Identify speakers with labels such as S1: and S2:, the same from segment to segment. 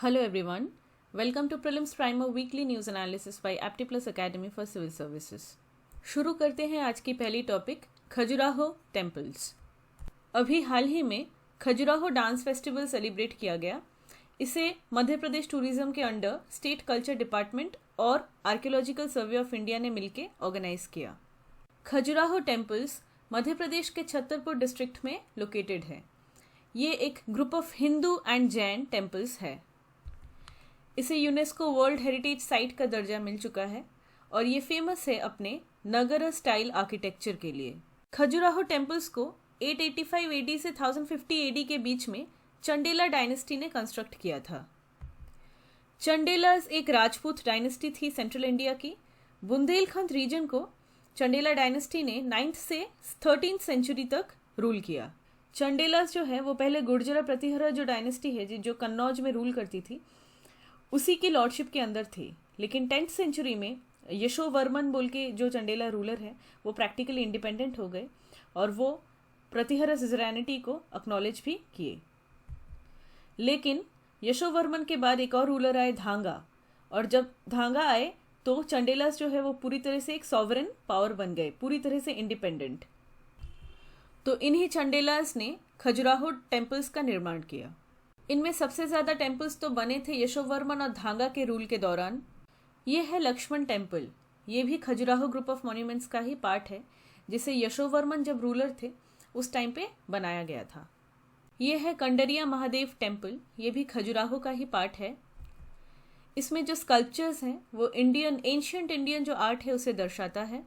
S1: Hello everyone. Welcome to Prelims Primer Weekly News Analysis by Aptiplus Academy for Civil Services. शुरू करते हैं आज की पहली टॉपिक खजुराहो टेम्पल्स। अभी हाल ही में खजुराहो डांस फेस्टिवल सेलिब्रेट किया गया। इसे मध्य प्रदेश टूरिज्म के अंडर स्टेट कल्चर डिपार्टमेंट और आर्कियोलॉजिकल सर्वे ऑफ इंडिया ने मिलकर ऑर्गेनाइज किया। खजुराहो टेम्पल्स मध्य प्रदेश के छतरपुर डिस्ट्रिक्ट में लोकेटेड है। ये एक group of Hindu and Jain temples है। इसे यूनेस्को वर्ल्ड हेरिटेज साइट का दर्जा मिल चुका है और ये फेमस है अपने नगर स्टाइल आर्किटेक्चर के लिए। खजुराहो टेम्पल्स को 885 एडी से 1050 एडी के बीच में चंडेला डायनेस्टी ने कंस्ट्रक्ट किया था। चंडेलास एक राजपूत डायनेस्टी थी सेंट्रल इंडिया की। बुंदेलखंड रीजन को चंडेला डायनेस्टी ने 9th से 13th सेंचुरी तक रूल किया। चंडेलास जो है वो पहले गुर्जर प्रतिहरा जो डायनेस्टी है जो कन्नौज में रूल करती थी उसी की लॉर्डशिप के अंदर थी, लेकिन 10th सेंचुरी में यशोवर्मन बोल के जो चंडेला रूलर है वो प्रैक्टिकली इंडिपेंडेंट हो गए और वो प्रतिहरा सिजरैनिटी को एक्नॉलेज भी किए। लेकिन यशोवर्मन के बाद एक और रूलर आए धांगा, और जब धांगा आए तो चंडेलास जो है वो पूरी तरह से एक सॉवरेन पावर बन गए, पूरी तरह से इंडिपेंडेंट। तो इन्हीं चंडेलास ने खजुराहो टेम्पल्स का निर्माण किया। इनमें सबसे ज़्यादा टेम्पल्स तो बने थे यशोवर्मन और धांगा के रूल के दौरान। ये है लक्ष्मण टेम्पल। ये भी खजुराहो ग्रुप ऑफ मॉन्यूमेंट्स का ही पार्ट है, जिसे यशोवर्मन जब रूलर थे उस टाइम पे बनाया गया था। ये है कंडरिया महादेव टेम्पल। ये भी खजुराहो का ही पार्ट है। इसमें जो स्कल्पचर्स हैं वो एंशियंट इंडियन जो आर्ट है उसे दर्शाता है।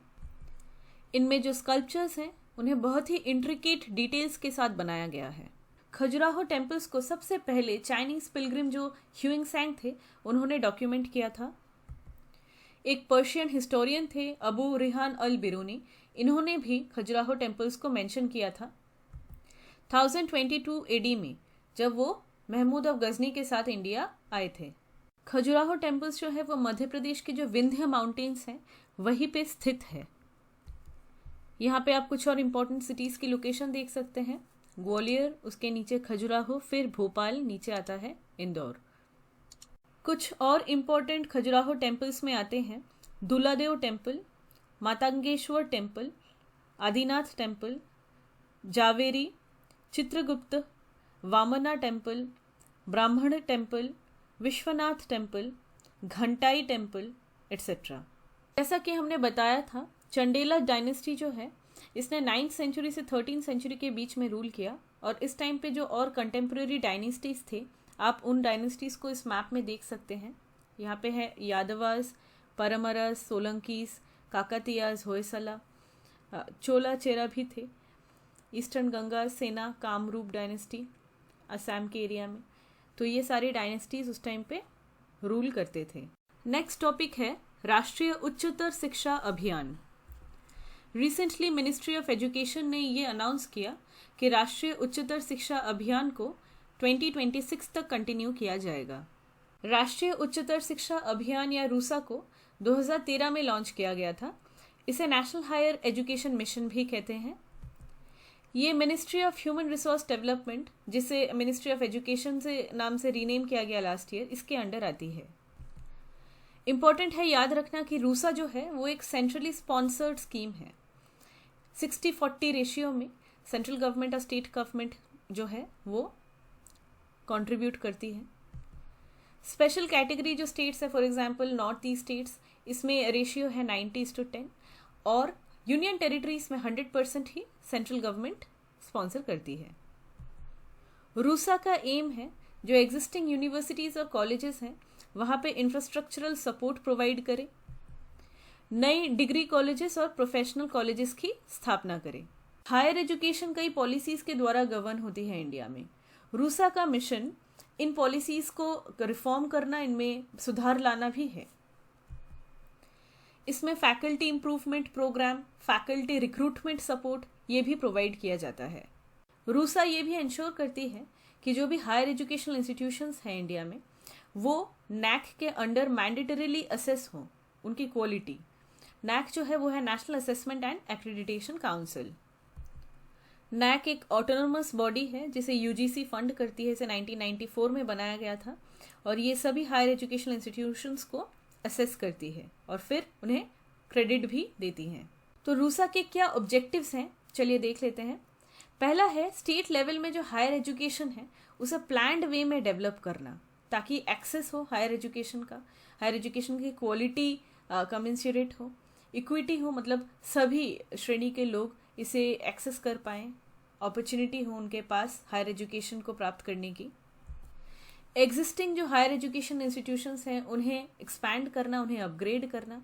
S1: इनमें जो स्कल्पचर्स हैं उन्हें बहुत ही इंट्रिकेट डिटेल्स के साथ बनाया गया है। खजुराहो टेम्पल्स को सबसे पहले चाइनीज पिलग्रिम जो ह्यूइंगसैंग थे उन्होंने डॉक्यूमेंट किया था। एक पर्शियन हिस्टोरियन थे अबू रिहान अल बिरूनी, इन्होंने भी खजुराहो टेम्पल्स को मेंशन किया था 1022 एडी में, जब वो महमूद ऑफ गजनी के साथ इंडिया आए थे। खजुराहो टेम्पल्स जो है वो मध्य प्रदेश के जो विंध्य माउंटेन्स हैं वहीं पे स्थित है। यहाँ पे आप कुछ और इम्पोर्टेंट सिटीज़ की लोकेशन देख सकते हैं। ग्वालियर, उसके नीचे खजुराहो, फिर भोपाल, नीचे आता है इंदौर। कुछ और इम्पोर्टेंट खजुराहो टेम्पल्स में आते हैं Duladeo temple, Matangeshwar temple, Adinath temple, Javari, Chitragupta, Vamana temple, Brahma temple, Vishwanath temple, Ghantai temple et cetera. जैसा कि हमने बताया था, चंडेला डायनेस्टी जो है इसने 9th सेंचुरी से 13th सेंचुरी के बीच में रूल किया, और इस टाइम पे जो और कंटेम्प्रेरी डायनेस्टीज थे आप उन डायनेस्टीज को इस मैप में देख सकते हैं। यहाँ पे है यादवास, परमरस, सोलंकीस, काकतियास, होयसला, चोला चेरा भी थे, ईस्टर्न गंगा, सेना, कामरूप डायनेस्टी असम के एरिया में। तो ये सारी डायनेस्टीज उस टाइम पे रूल करते थे। नेक्स्ट टॉपिक है राष्ट्रीय उच्चतर शिक्षा अभियान। रिसेंटली मिनिस्ट्री ऑफ एजुकेशन ने ये अनाउंस किया कि राष्ट्रीय उच्चतर शिक्षा अभियान को 2026 तक कंटिन्यू किया जाएगा। राष्ट्रीय उच्चतर शिक्षा अभियान या रूसा को 2013 में लॉन्च किया गया था। इसे नेशनल हायर एजुकेशन मिशन भी कहते हैं। ये ministry of human resource development, जिसे मिनिस्ट्री ऑफ एजुकेशन से नाम से रीनेम किया गया लास्ट ईयर, इसके अंडर आती है। इम्पॉर्टेंट है याद रखना कि रूसा जो है वो एक सेंट्रली स्पॉन्सर्ड स्कीम है। 60-40 रेशियो में सेंट्रल गवर्नमेंट और स्टेट गवर्नमेंट जो है वो कंट्रीब्यूट करती है। स्पेशल कैटेगरी जो स्टेट्स है, for example north east states, इसमें रेशियो है 90:10, और यूनियन टेरिटरीज में 100% ही सेंट्रल गवर्नमेंट स्पॉन्सर करती है। रूसा का एम है जो एग्जिस्टिंग यूनिवर्सिटीज़ और कॉलेजेस हैं वहाँ पे इंफ्रास्ट्रक्चरल सपोर्ट प्रोवाइड करे, नई डिग्री कॉलेजेस और प्रोफेशनल कॉलेजेस की स्थापना करें। हायर एजुकेशन कई पॉलिसीज के द्वारा गवर्न होती है इंडिया में। रूसा का मिशन इन पॉलिसीज को रिफॉर्म करना, इनमें सुधार लाना भी है। इसमें faculty improvement programme, faculty recruitment support ये भी प्रोवाइड किया जाता है। रूसा ये भी इंश्योर करती है कि जो भी हायर एजुकेशनल इंस्टीट्यूशंस हैं इंडिया में वो नैक के अंडर मैंडेटरीली असेस हों, उनकी क्वालिटी। नैक जो है वो है National Assessment and Accreditation Council. NAAC एक ऑटोनोमस बॉडी है जिसे यूजीसी फंड करती है। इसे 1994 में बनाया गया था और ये सभी हायर एजुकेशनल इंस्टीट्यूशंस को असेस करती है और फिर उन्हें क्रेडिट भी देती हैं। तो रूसा के क्या ऑब्जेक्टिव्स हैं, चलिए देख लेते हैं। पहला है स्टेट लेवल में जो हायर एजुकेशन है उसे प्लान्ड वे में डेवलप करना ताकि एक्सेस हो हायर एजुकेशन का, हायर एजुकेशन की क्वालिटी कमेंसरेट हो, इक्विटी हो, मतलब सभी श्रेणी के लोग इसे एक्सेस कर पाएँ, अपॉर्चुनिटी हो उनके पास हायर एजुकेशन को प्राप्त करने की। एग्जिस्टिंग जो हायर एजुकेशन इंस्टीट्यूशंस हैं उन्हें एक्सपैंड करना, उन्हें अपग्रेड करना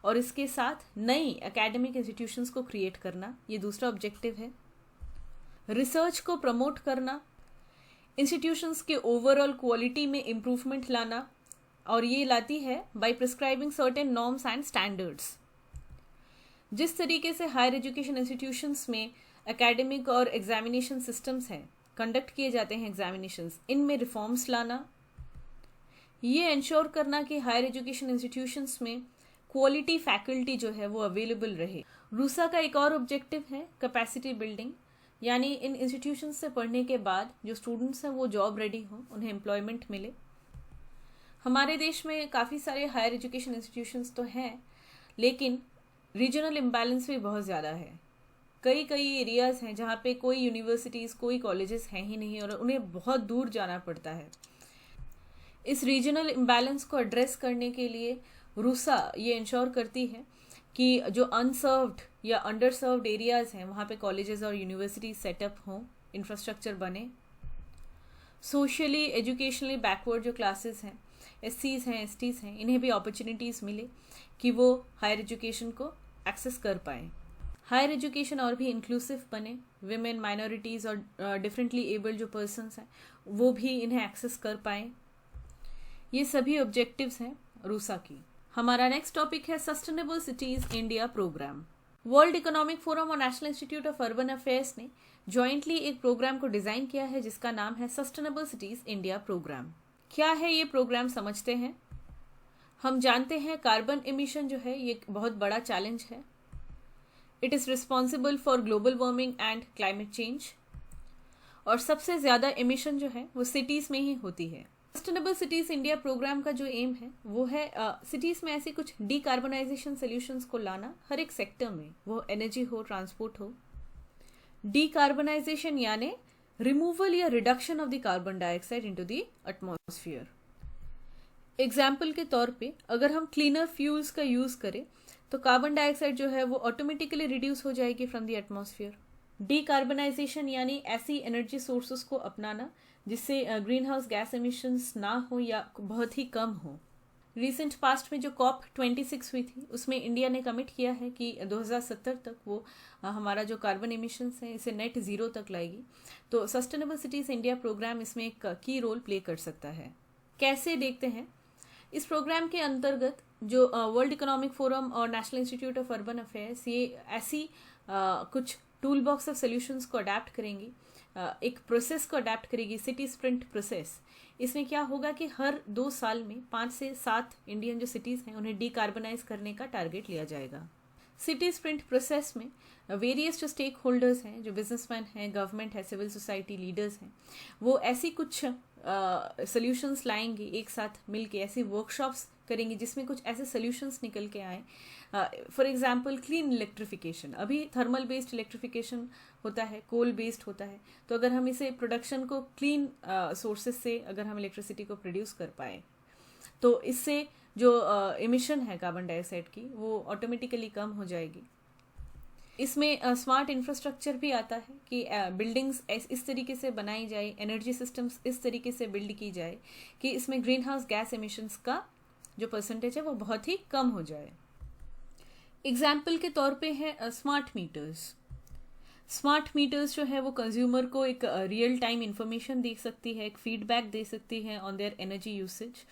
S1: और इसके साथ नई एकेडमिक इंस्टीट्यूशंस को क्रिएट करना, ये दूसरा ऑब्जेक्टिव है। रिसर्च को प्रमोट करना, इंस्टीट्यूशंस के ओवरऑल क्वालिटी में इम्प्रूवमेंट लाना, और ये लाती है by prescribing certain norms and standards. जिस तरीके से हायर एजुकेशन इंस्टीट्यूशंस में एकेडमिक और एग्जामिनेशन सिस्टम्स हैं, कंडक्ट किए जाते हैं एग्जामिनेशंस, इनमें रिफॉर्म्स लाना, ये इंश्योर करना कि हायर एजुकेशन इंस्टीट्यूशंस में क्वालिटी फैकल्टी जो है वो अवेलेबल रहे। रूसा का एक और ऑब्जेक्टिव है कैपेसिटी बिल्डिंग, यानी इन इंस्टीट्यूशंस से पढ़ने के बाद जो स्टूडेंट्स हैं वो जॉब रेडी हों, उन्हें एम्प्लॉयमेंट मिले। हमारे देश में काफ़ी सारे हायर एजुकेशन इंस्टीट्यूशंस तो हैं, लेकिन रीजनल इम्बैलेंस भी बहुत ज़्यादा है। कई एरियाज़ हैं जहाँ पे कोई यूनिवर्सिटीज़, कोई कॉलेजेस हैं ही नहीं और उन्हें बहुत दूर जाना पड़ता है। इस रीजनल इम्बैलेंस को एड्रेस करने के लिए रूसा ये इंश्योर करती है कि जो अनसर्व्ड या अंडरसर्व्ड एरियाज़ हैं वहाँ पे कॉलेजेस और यूनिवर्सिटीज सेटअप हों, इंफ्रास्ट्रक्चर बने। सोशली एजुकेशनली बैकवर्ड जो क्लासेस हैं, एससीज हैं, एसटीज हैं, इन्हें भी अपॉर्चुनिटीज़ मिले कि वो हायर एजुकेशन को एक्सेस कर पाएँ। हायर एजुकेशन और भी इंक्लूसिव बने, विमेन, माइनॉरिटीज़ और डिफरेंटली एबल्ड जो पर्सन्स हैं वो भी इन्हें एक्सेस कर पाएँ। ये सभी ऑब्जेक्टिव्स हैं रूसा की। हमारा नेक्स्ट टॉपिक है sustainable cities India programme. World Economic Forum और National Institute of Urban Affairs ने जॉइंटली एक प्रोग्राम को डिज़ाइन किया है जिसका नाम है सस्टेनेबल सिटीज़ इंडिया प्रोग्राम। क्या है ये प्रोग्राम, समझते हैं। हम जानते हैं कार्बन एमिशन जो है ये एक बहुत बड़ा चैलेंज है। It is responsible for global warming and climate change, और सबसे ज़्यादा एमिशन जो है वो सिटीज़ में ही होती है। सस्टेनेबल सिटीज़ इंडिया प्रोग्राम का जो एम है वो है सिटीज़ में ऐसे कुछ डीकार्बनाइजेशन सोल्यूशंस को लाना हर एक सेक्टर में, वो एनर्जी हो, ट्रांसपोर्ट हो। डीकार्बनाइजेशन यानी रिमूवल या reduction of the carbon dioxide into the atmosphere. Example के तौर पे अगर हम क्लीनर फ्यूल्स का यूज़ करें तो कार्बन डाइऑक्साइड जो है वो ऑटोमेटिकली रिड्यूस हो जाएगी फ्रॉम द एटमॉस्फेयर। डीकार्बनाइजेशन यानी ऐसी एनर्जी सोर्सेस को अपनाना जिससे ग्रीन हाउस गैस एमिशंस ना हो या बहुत ही कम हो। रिसेंट पास्ट में जो COP26 हुई थी उसमें इंडिया ने कमिट किया है कि 2070 तक वो हमारा जो कार्बन एमिशंस है इसे नेट ज़ीरो तक लाएगी। तो सस्टेनेबल सिटीज़ इंडिया प्रोग्राम इसमें एक की रोल प्ले कर सकता है। कैसे, देखते हैं। इस प्रोग्राम के अंतर्गत जो वर्ल्ड इकोनॉमिक फोरम और National Institute of Urban affairs ये ऐसी कुछ टूल बॉक्स ऑफ सोल्यूशंस को अडेप्ट करेंगी, एक प्रोसेस को अडेप्ट करेगी, सिटी स्प्रिंट प्रोसेस। इसमें क्या होगा कि हर 2 साल में 5 से 7 इंडियन जो सिटीज़ हैं उन्हें डीकार्बनाइज करने का टारगेट लिया जाएगा। सिटी स्प्रिंट प्रोसेस में वेरियस जो स्टेक होल्डर्स हैं, जो बिजनेसमैन हैं, गवर्नमेंट है, सिविल सोसाइटी लीडर्स हैं, वो ऐसी कुछ सोल्यूशंस लाएंगे, एक साथ मिलके ऐसी वर्कशॉप्स करेंगे जिसमें कुछ ऐसे सोल्यूशंस निकल के आए। फॉर एग्जांपल क्लीन इलेक्ट्रिफिकेशन, अभी थर्मल बेस्ड इलेक्ट्रिफिकेशन होता है, कोल बेस्ड होता है, तो अगर हम इसे प्रोडक्शन को क्लीन सोर्सेज से अगर हम इलेक्ट्रिसिटी को प्रोड्यूस कर पाए तो इससे जो एमिशन है कार्बन डाइऑक्साइड की वो ऑटोमेटिकली कम हो जाएगी। इसमें स्मार्ट इंफ्रास्ट्रक्चर भी आता है कि बिल्डिंग्स इस तरीके से बनाई जाए, एनर्जी सिस्टम्स इस तरीके से बिल्ड की जाए कि इसमें ग्रीन हाउस गैस एमिशंस का जो परसेंटेज है वो बहुत ही कम हो जाए। एग्जाम्पल के तौर पे है स्मार्ट मीटर्स। स्मार्ट मीटर्स जो है वो कंज्यूमर को एक रियल टाइम इंफॉर्मेशन दे सकती है, एक फीडबैक दे सकती है ऑन देयर एनर्जी यूसेज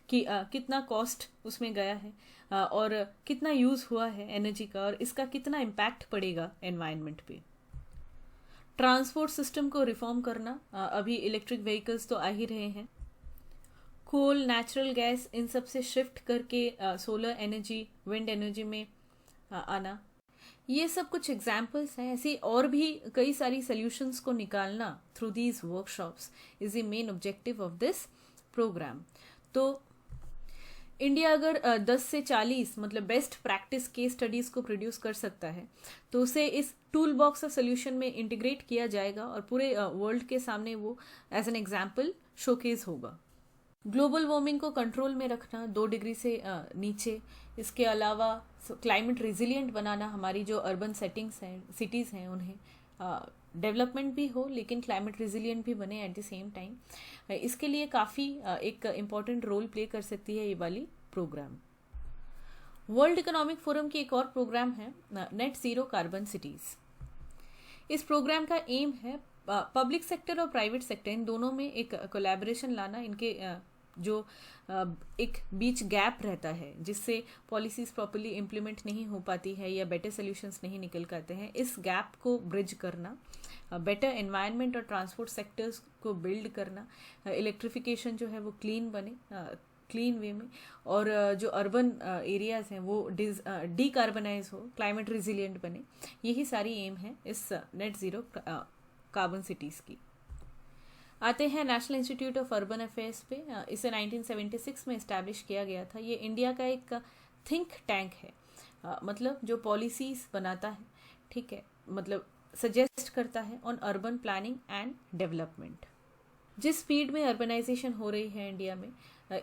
S1: कि कितना कॉस्ट उसमें गया है और कितना यूज़ हुआ है एनर्जी का और इसका कितना इम्पैक्ट पड़ेगा एनवायरनमेंट पे। ट्रांसपोर्ट सिस्टम को रिफॉर्म करना, अभी इलेक्ट्रिक व्हीकल्स तो आ ही रहे हैं, कोल, नेचुरल गैस इन सब से शिफ्ट करके सोलर एनर्जी, विंड एनर्जी में आना, ये सब कुछ एग्जाम्पल्स हैं, ऐसी और भी कई सारी सोल्यूशंस को निकालना through these workshops is the main objective of this programme. तो इंडिया अगर 10 से 40 मतलब बेस्ट प्रैक्टिस केस स्टडीज़ को प्रोड्यूस कर सकता है तो उसे इस टूल बॉक्स ऑफ सोल्यूशन में इंटीग्रेट किया जाएगा और पूरे वर्ल्ड के सामने वो एज एन एग्जाम्पल शोकेस होगा। ग्लोबल वार्मिंग को कंट्रोल में रखना 2 डिग्री से नीचे, इसके अलावा क्लाइमेट रिजिलियंट बनाना, हमारी जो अर्बन सेटिंग्स हैं, सिटीज़ हैं, उन्हें डेवलपमेंट भी हो लेकिन क्लाइमेट रिजिलियंट भी बने एट द सेम टाइम, इसके लिए काफ़ी एक इम्पॉर्टेंट रोल प्ले कर सकती है ये वाली प्रोग्राम। वर्ल्ड इकोनॉमिक फोरम की एक और प्रोग्राम है नेट ज़ीरो कार्बन सिटीज़। इस प्रोग्राम का एम है पब्लिक सेक्टर और प्राइवेट सेक्टर इन दोनों में एक कोलैबोरेशन लाना, इनके जो एक बीच गैप रहता है जिससे पॉलिसीज़ प्रॉपर्ली इम्प्लीमेंट नहीं हो पाती है या बेटर सोल्यूशंस नहीं निकल पाते हैं, इस गैप को ब्रिज करना, बेटर एनवायरनमेंट और ट्रांसपोर्ट सेक्टर्स को बिल्ड करना, इलेक्ट्रिफिकेशन जो है वो क्लीन बने, क्लीन वे में, और जो अर्बन एरियाज़ हैं वो डीकार्बनाइज हो, क्लाइमेट रिजिलियंट बने, यही सारी एम है इस नेट ज़ीरो कार्बन सिटीज़ की। आते हैं national Institute of Urban affairs पे। इसे 1976 में इस्टेब्लिश किया गया था। ये इंडिया का एक थिंक टैंक है, मतलब जो पॉलिसीज़ बनाता है, ठीक है, मतलब सजेस्ट करता है on urban planning and development. जिस स्पीड में अर्बनाइजेशन हो रही है इंडिया में,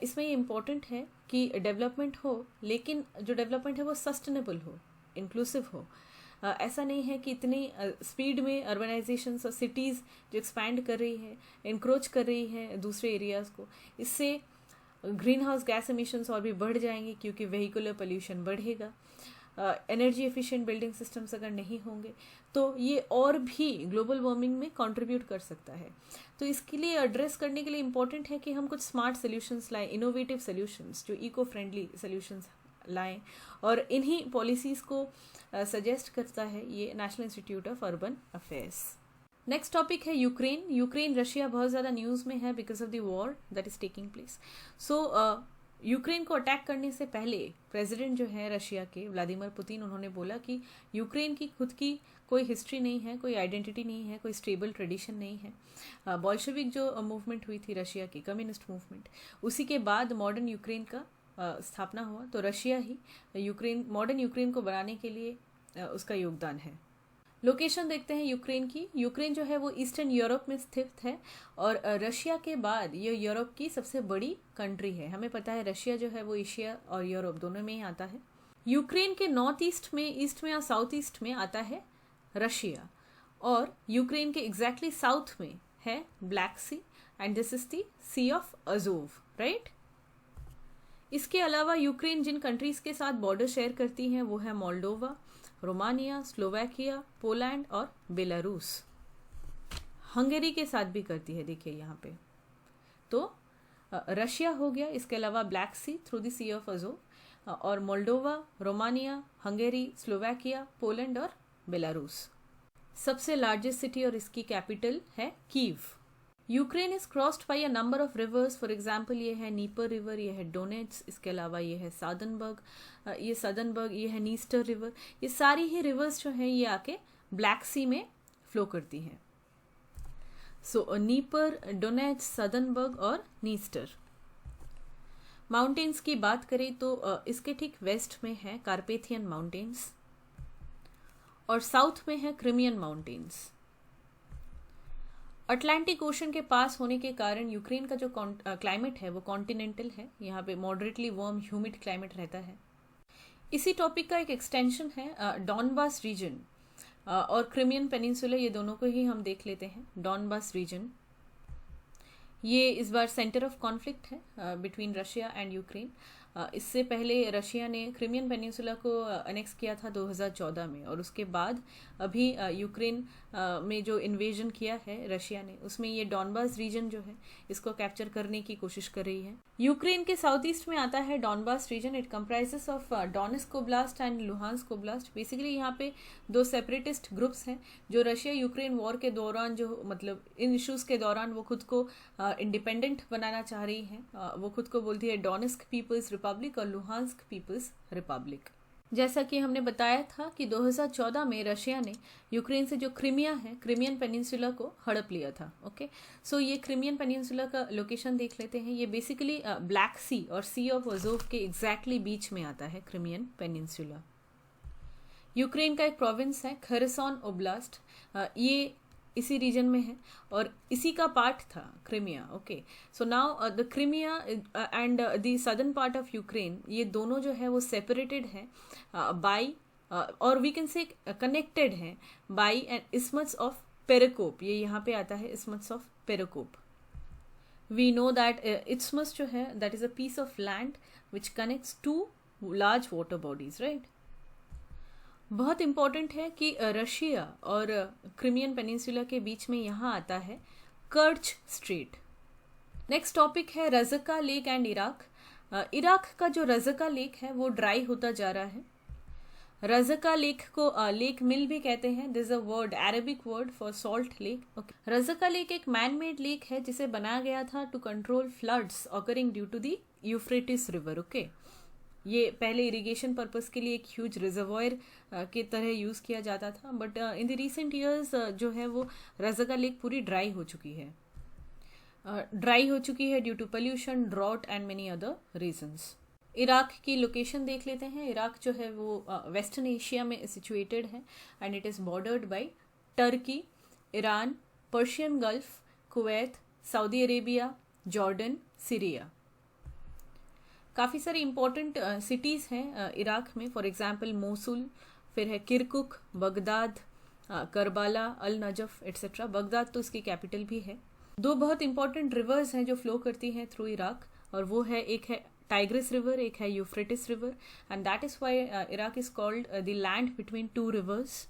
S1: इसमें ये इम्पोर्टेंट है कि डेवलपमेंट हो, लेकिन जो डेवलपमेंट है वो सस्टेनेबल हो, इंक्लूसिव हो। ऐसा नहीं है कि इतनी स्पीड में अर्बनाइजेशन और सिटीज़ जो एक्सपैंड कर रही है, इंक्रोच कर रही है दूसरे एरियाज़ को, इससे ग्रीन हाउस गैस एमिशंस और भी बढ़ जाएंगे क्योंकि वेहिकुलर पोल्यूशन बढ़ेगा। एनर्जी एफिशिएंट बिल्डिंग सिस्टम्स अगर नहीं होंगे तो ये और भी ग्लोबल वार्मिंग में कंट्रीब्यूट कर सकता है। तो इसके लिए एड्रेस करने के लिए इम्पोर्टेंट है कि हम कुछ स्मार्ट सोल्यूशंस लाएं, इनोवेटिव सोल्यूशंस जो इको फ्रेंडली सोल्यूशंस लाएं, और इन्हीं पॉलिसीज़ को सजेस्ट करता है ये national Institute of Urban affairs. Next topic है यूक्रेन। रशिया बहुत ज़्यादा न्यूज़ में है because of the war that is taking place. So Ukraine को अटैक करने से पहले प्रेसिडेंट जो है रशिया के व्लादिमीर पुतिन, उन्होंने बोला कि यूक्रेन की खुद की कोई हिस्ट्री नहीं है, कोई आइडेंटिटी नहीं है, कोई स्टेबल ट्रेडिशन नहीं है। बोल्शेविक जो मूवमेंट हुई थी रशिया की, कम्युनिस्ट मूवमेंट, उसी के बाद मॉडर्न यूक्रेन का स्थापना हुआ। तो रशिया ही मॉडर्न यूक्रेन को बनाने के लिए उसका योगदान है। लोकेशन देखते हैं यूक्रेन की। यूक्रेन जो है वो ईस्टर्न यूरोप में स्थित है और रशिया के बाद ये यूरोप की सबसे बड़ी कंट्री है। हमें पता है रशिया जो है वो एशिया और यूरोप दोनों में ही आता है। यूक्रेन के नॉर्थ ईस्ट में या साउथ ईस्ट में आता है रशिया, और यूक्रेन के एग्जैक्टली साउथ में है Black Sea and this is the Sea of Azov, right. इसके अलावा यूक्रेन जिन कंट्रीज़ के साथ बॉर्डर शेयर करती हैं वो है मोल्डोवा, रोमानिया, स्लोवाकिया, पोलैंड और बेलारूस। हंगेरी के साथ भी करती है, देखिए यहाँ पे। तो रशिया हो गया, इसके अलावा Black Sea through the Sea of Azov, और Moldova, Romania, Hungary, Slovakia, Poland और बेलारूस। सबसे लार्जेस्ट सिटी और इसकी कैपिटल है Kiev. Ukraine is crossed by a number of rivers. For example ये है नीपर रिवर, ये है डोनेट्स, इसके अलावा ये है सदनबर्ग, ये है नीस्टर रिवर। ये सारी ही रिवर्स जो हैं ये आके ब्लैक सी में फ्लो करती हैं। सो नीपर, डोनेट्स, सदनबर्ग और नीस्टर। माउंटेन्स की बात करें तो इसके ठीक वेस्ट में है कार्पेथियन माउंटेन्स और साउथ में है क्रिमियन माउंटेन्स। अटलांटिक ओशन के पास होने के कारण यूक्रेन का जो क्लाइमेट है वो कॉन्टिनेंटल है। यहाँ पे मॉडरेटली वार्म ह्यूमिड क्लाइमेट रहता है। इसी टॉपिक का एक एक्सटेंशन है डॉनबास रीजन और क्रिमियन पेनिनसुला, ये दोनों को ही हम देख लेते हैं। डॉनबास रीजन ये इस बार सेंटर ऑफ कॉन्फ्लिक्ट है बिटवीन रशिया एंड यूक्रेन। इससे पहले रशिया ने क्रिमियन पेनिनसुला को अनेक्स किया था 2014 में, और उसके बाद अभी यूक्रेन में जो इन्वेजन किया है रशिया ने, उसमें ये डॉनबास रीजन जो है इसको कैप्चर करने की कोशिश कर रही है। यूक्रेन के साउथ ईस्ट में आता है Donbas region. It comprises of Donetsk oblast and Luhansk oblast. Basically यहाँ पे 2 सेपरेटिस्ट ग्रुप्स हैं जो रशिया यूक्रेन वॉर के दौरान, जो मतलब इन इश्यूज के दौरान वो खुद को इंडिपेंडेंट बनाना चाह रही हैं। वो खुद को बोलती है डोनेट्स्क पीपल्स रिपब्लिक और लुहांस्क पीपल्स रिपब्लिक। जैसा कि हमने बताया था कि 2014 में रशिया ने यूक्रेन से जो क्रीमिया है, क्रीमियन पेनिनसुला को हड़प लिया था। ओके, सो ये क्रीमियन पेनिनसुला का लोकेशन देख लेते हैं। ये बेसिकली ब्लैक सी और सी ऑफ अजोव के एग्जैक्टली बीच में आता है क्रीमियन पेनिनसुला। यूक्रेन का एक प्रोविंस है खरसोन ओब्लास्ट, ये इसी रीजन में है और इसी का पार्ट था Crimea. Okay, so now the Crimea and the southern part of Ukraine, ये दोनों जो है वो सेपरेटेड है बाय और वी कैन से कनेक्टेड है by an isthmus of Perekop. ये यहाँ पे आता है isthmus of Perekop. We know that isthmus जो है that is a piece of land which connects two large water bodies, right. बहुत इम्पॉर्टेंट है कि रशिया और क्रीमियन पेनिनसुला के बीच में यहाँ आता है कर्च स्ट्रेट। नेक्स्ट टॉपिक है रज़का लेक एंड इराक। इराक का जो रज़का लेक है वो ड्राई होता जा रहा है। रज़का लेक को लेक मिल भी कहते हैं। This a word, Arabic word for salt lake. Okay, Razka lake एक मैन मेड लेक है जिसे बनाया गया था to control floods occurring due to the Euphrates river. Okay, ये पहले इरिगेशन पर्पस के लिए एक ह्यूज रिजर्वॉयर के तरह यूज़ किया जाता था, but in the recent years जो है वो रज़का लेक पूरी ड्राई हो चुकी है। Due to pollution, drought and many other reasons. Iraq की लोकेशन देख लेते हैं। इराक जो है वो वेस्टर्न एशिया में सिचुएटेड है and it is bordered by Turkey, Iran, Persian Gulf, Kuwait, Saudi Arabia, Jordan, Syria. काफ़ी सारी इंपॉर्टेंट सिटीज़ हैं इराक में। फॉर एग्जांपल मोसुल, फिर है Kirkuk, Baghdad, Karbala, Al Najaf etcetera. Baghdad तो इसकी कैपिटल भी है। दो बहुत इंपॉर्टेंट रिवर्स हैं जो फ्लो करती हैं थ्रू इराक, और वो है एक है टाइग्रिस रिवर, एक है Euphrates river, and that is why Iraq is called the land between two reverse.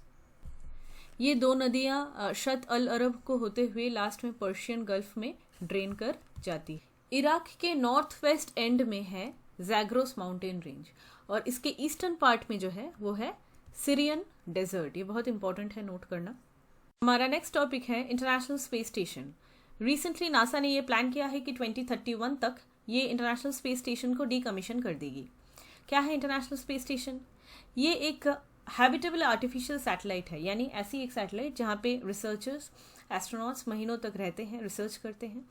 S1: ये दो नदियाँ शत अल अरब को होते हुए लास्ट में पर्शियन गल्फ में ड्रेन कर जाती है। इराक के नॉर्थ वेस्ट एंड में है जैग्रोस माउंटेन रेंज और इसके ईस्टर्न पार्ट में जो है वो है सीरियन डेजर्ट। ये बहुत इंपॉर्टेंट है नोट करना। हमारा नेक्स्ट टॉपिक है international space station. Recently NASA ने ये प्लान किया है कि 2031 तक ये इंटरनेशनल स्पेस स्टेशन को डीकमीशन कर देगी। क्या है इंटरनेशनल स्पेस स्टेशन? ये एक हैबिटेबल आर्टिफिशियल सैटेलाइट है, यानी ऐसी एक सैटेलाइट जहाँ पे रिसर्चर्स, एस्ट्रोनॉट्स महीनों तक रहते हैं, रिसर्च करते हैं।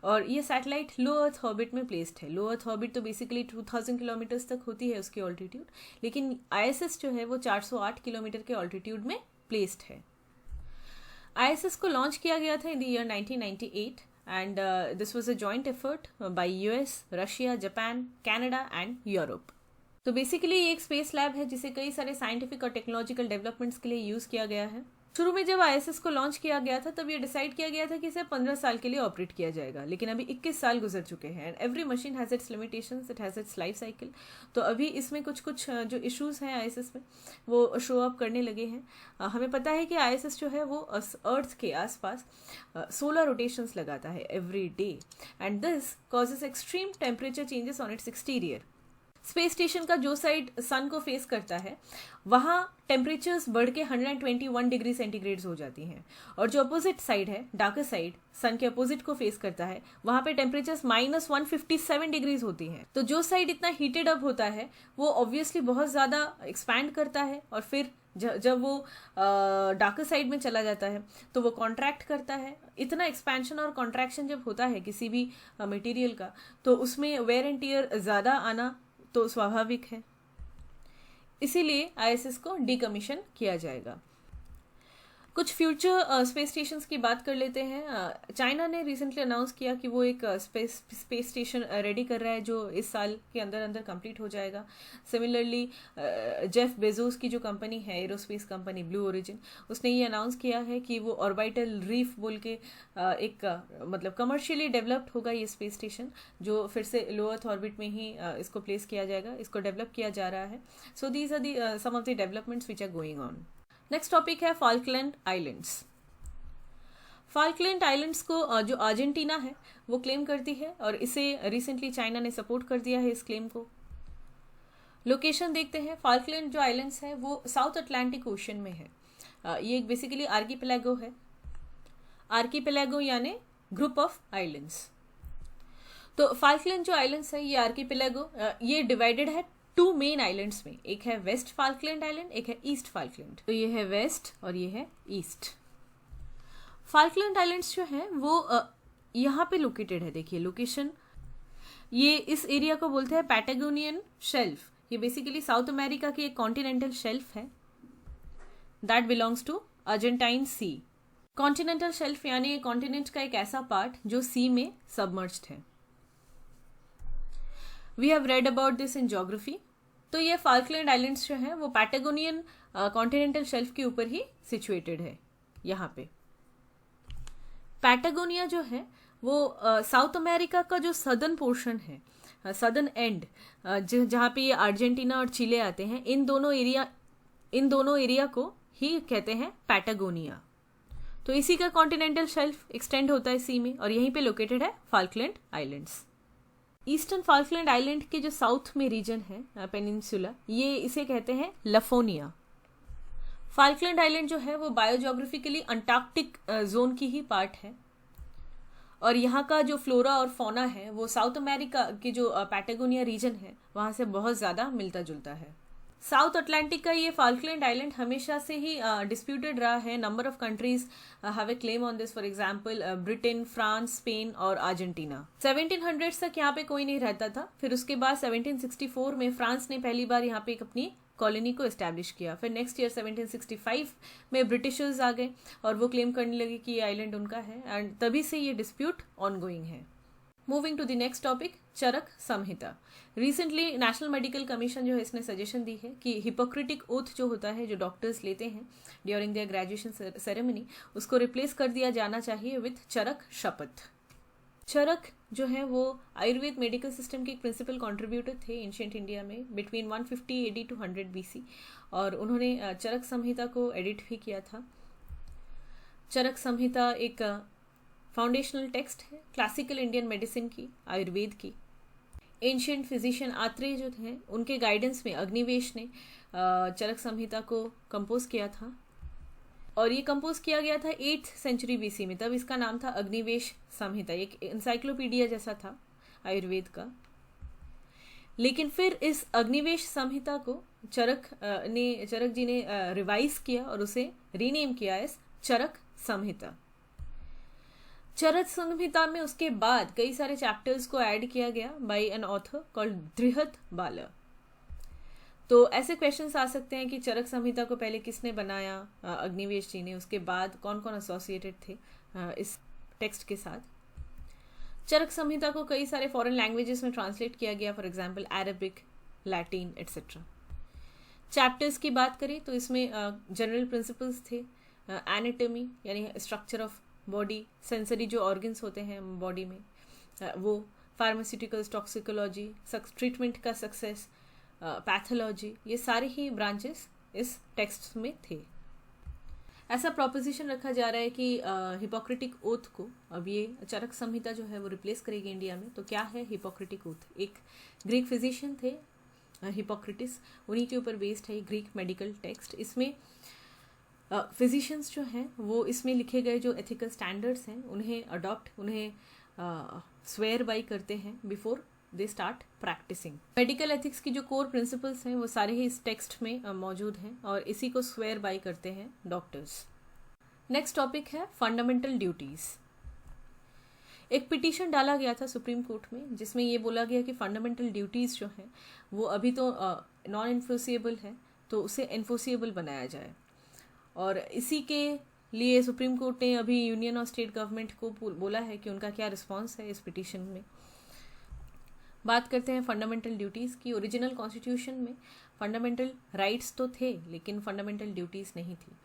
S1: और ये सैटेलाइट लो अर्थ ऑर्बिट में प्लेस्ड है। लो अर्थ ऑर्बिट तो बेसिकली 2000 किलोमीटर्स तक होती है उसकी ऑल्टीट्यूड, लेकिन ISS जो है वो 408 किलोमीटर के ऑल्टीट्यूड में प्लेस्ड है। ISS को लॉन्च किया गया था in the year 1998 and this was a joint effort bye US, Russia, Japan, Canada and Europe. तो बेसिकली ये एक स्पेस लैब है जिसे कई सारे साइंटिफिक और टेक्नोलॉजिकल डेवलपमेंट्स के लिए यूज़ किया गया है। शुरू में जब ISS को लॉन्च किया गया था तब ये डिसाइड किया गया था कि इसे 15 साल के लिए ऑपरेट किया जाएगा, लेकिन अभी 21 साल गुजर चुके हैं and every machine has its limitations, it has its life cycle. तो अभी इसमें कुछ जो इश्यूज हैं ISS में वो शो अप करने लगे हैं। हमें पता है कि ISS जो है वो अर्थ के आसपास 16 रोटेशंस लगाता है every day and this causes extreme temperature changes on it's exterior. Space station का जो साइड सन को फेस करता है वहाँ टेम्परेचर्स बढ़ के 121 डिग्री सेंटीग्रेड्स हो जाती हैं, और जो अपोजिट साइड है, डार्कर साइड, सन के अपोजिट को फेस करता है, वहाँ पे टेम्परेचर्स -157 डिग्रीज होती हैं। तो जो साइड इतना हीटेड अप होता है वो ऑब्वियसली बहुत ज़्यादा एक्सपैंड करता है, और फिर जब वो डार्कर साइड में चला जाता है तो वो कॉन्ट्रैक्ट करता है। इतना एक्सपेंशन और कॉन्ट्रैक्शन जब होता है किसी भी मटेरियल का तो उसमें वेयर एंड टियर ज़्यादा आना तो स्वाभाविक है, इसीलिए ISS को डीकमीशन किया जाएगा। कुछ फ्यूचर स्पेस स्टेशंस की बात कर लेते हैं। चाइना ने रिसेंटली अनाउंस किया कि वो एक स्पेस स्टेशन रेडी कर रहा है जो इस साल के अंदर अंदर कंप्लीट हो जाएगा। सिमिलरली जेफ बेजोस की जो कंपनी है, एरोस्पेस कंपनी ब्लू ओरिजिन, उसने ये अनाउंस किया है कि वो ऑर्बिटल रीफ बोल के एक मतलब कमर्शियली डेवलप्ड होगा ये स्पेस स्टेशन, जो फिर से लो अर्थ ऑर्बिट में ही इसको प्लेस किया जाएगा, इसको डेवलप किया जा रहा है। So these are the some of the developments which are going on. Next topic है फाल्कलैंड आइलैंड्स। फाल्कलैंड आइलैंड्स को जो अर्जेंटीना है वो क्लेम करती है और इसे रिसेंटली चाइना ने सपोर्ट कर दिया है इस क्लेम को। लोकेशन देखते हैं। फाल्कलैंड जो आइलैंड्स है वो साउथ अटलांटिक ओशन में है। ये एक बेसिकली आर्कीपेलागो है। आर्कीपेलागो यानी ग्रुप ऑफ आइलैंड्स। तो फाल्कलैंड जो आइलैंड्स है ये आर्कीपेलागो, ये डिवाइडेड है टू मेन आइलैंड्स में, एक है वेस्ट फाल्कलैंड आइलैंड, एक है ईस्ट फाल्कलैंड। तो ये है वेस्ट और ये है ईस्ट। फाल्कलैंड आइलैंड्स जो है वो यहाँ पे लोकेटेड है। देखिए लोकेशन, ये इस एरिया को बोलते हैं पैटागोनियन शेल्फ। ये बेसिकली साउथ अमेरिका की एक कॉन्टिनेंटल शेल्फ है that belongs to Argentine Sea. Continental shelf यानी कॉन्टिनेंट का एक ऐसा पार्ट जो सी में सबमर्ज्ड है। We have read about this in geography. तो ये फाल्कलैंड आइलैंड्स जो है वो पैटागोनियन कॉन्टिनेंटल शेल्फ के ऊपर ही सिचुएटेड है। यहाँ पे पैटागोनिया जो है वो साउथ अमेरिका का जो सदर्न पोर्शन है, सदर्न एंड, जहाँ पे ये अर्जेंटीना और चिले आते हैं, इन दोनों एरिया को ही कहते हैं पैटागोनिया। तो इसी का कॉन्टिनेंटल शेल्फ एक्सटेंड होता है सी में, और यहीं पे लोकेटेड है फाल्कलैंड आइलैंड्स। ईस्टर्न फाल्कलैंड आइलैंड के जो साउथ में रीजन है पेनिनसुला, ये इसे कहते हैं लफोनिया। फाल्कलैंड आइलैंड जो है वो बायोजियोग्राफिकली अंटार्कटिक जोन की ही पार्ट है, और यहाँ का जो फ्लोरा और फौना है वो साउथ अमेरिका की जो पैटागोनिया रीजन है वहाँ से बहुत ज़्यादा मिलता जुलता है। साउथ अटलांटिक का ये फाल्कलैंड आइलैंड हमेशा से ही डिस्प्यूटेड रहा है। Number of countries have a claim on this, for example Britain, France, Spain और अर्जेंटीना। 1700s तक यहाँ पे कोई नहीं रहता था। फिर उसके बाद 1764 में फ्रांस ने पहली बार यहाँ पे एक अपनी कॉलोनी को एस्टैब्लिश किया। फिर नेक्स्ट ईयर 1765 में ब्रिटिशर्स आ गए और वो क्लेम करने लगे कि ये आइलैंड उनका है, एंड तभी से ये डिस्प्यूट ऑनगोइंग है। Moving to the next topic, Charaka Samhita. Recently National Medical Commission जो है इसने सजेशन दी है कि हिपोक्रेटिक ओथ जो होता है, जो डॉक्टर्स लेते हैं ड्यूरिंग देयर ग्रेजुएशन सेरेमनी, उसको रिप्लेस कर दिया जाना चाहिए विथ चरक शपथ। चरक जो है वो आयुर्वेद मेडिकल सिस्टम के एक प्रिंसिपल कंट्रीब्यूटर थे एंशिएंट इंडिया में बिटवीन 150 AD टू 100 BC, और उन्होंने चरक संहिता को एडिट भी किया था। चरक संहिता एक फाउंडेशनल टेक्स्ट है क्लासिकल इंडियन मेडिसिन की, आयुर्वेद की। एंशिएंट फिजिशियन आत्रेय जो थे उनके गाइडेंस में अग्निवेश ने चरक संहिता को कंपोज किया था, और ये कंपोज किया गया था 8th सेंचुरी BC में। तब इसका नाम था अग्निवेश संहिता, एक इंसाइक्लोपीडिया जैसा था आयुर्वेद का। लेकिन फिर इस अग्निवेश संहिता को चरक जी ने रिवाइज किया और उसे रीनेम किया एज चरक संहिता। चरक संहिता में उसके बाद कई सारे चैप्टर्स को ऐड किया गया बाय एन ऑथर कॉल्ड दृहत बाला। तो ऐसे क्वेश्चंस आ सकते हैं कि चरक संहिता को पहले किसने बनाया, अग्निवेश जी ने, उसके बाद कौन कौन एसोसिएटेड थे इस टेक्स्ट के साथ। चरक संहिता को कई सारे फॉरेन लैंग्वेजेस में ट्रांसलेट किया गया, for example Arabic, Latin etcetera. Chapters की बात करें तो इसमें जनरल प्रिंसिपल्स थे, एनाटॉमी यानी स्ट्रक्चर ऑफ बॉडी, सेंसरी जो ऑर्गन्स होते हैं बॉडी में वो, फार्मास्यूटिकल्स, टॉक्सिकोलॉजी, ट्रीटमेंट का सक्सेस, पैथोलॉजी, ये सारे ही ब्रांचेस इस टेक्स्ट में थे। ऐसा प्रोपोजिशन रखा जा रहा है कि हिपोक्रेटिक ओथ को अब ये चरक संहिता जो है वो रिप्लेस करेगी इंडिया में। तो क्या है हिपोक्रेटिक ओथ? एक ग्रीक फिजिशियन थे हिपोक्रेटिस, उन्हीं के ऊपर बेस्ड है ग्रीक मेडिकल टेक्स्ट। इसमें फिजिशियंस जो हैं वो इसमें लिखे गए जो एथिकल स्टैंडर्ड्स हैं उन्हें अडॉप्ट, उन्हें स्वेयर बाई करते हैं before they start practising. Medical ethics की जो कोर प्रिंसिपल्स हैं वो सारे ही इस टेक्स्ट में मौजूद हैं और इसी को स्वेयर बाई करते हैं डॉक्टर्स। नेक्स्ट टॉपिक है फंडामेंटल ड्यूटीज। एक पिटीशन डाला गया था सुप्रीम कोर्ट में जिसमें ये बोला गया कि फंडामेंटल ड्यूटीज जो हैं वो अभी तो नॉन इन्फोर्सिएबल है, तो उसे इन्फोर्सिएबल बनाया जाए। और इसी के लिए सुप्रीम कोर्ट ने अभी यूनियन और स्टेट गवर्नमेंट को बोला है कि उनका क्या रिस्पॉन्स है इस पिटीशन में। बात करते हैं फंडामेंटल ड्यूटीज़ की। ओरिजिनल कॉन्स्टिट्यूशन में फंडामेंटल राइट्स तो थे लेकिन फंडामेंटल ड्यूटीज़ नहीं थी।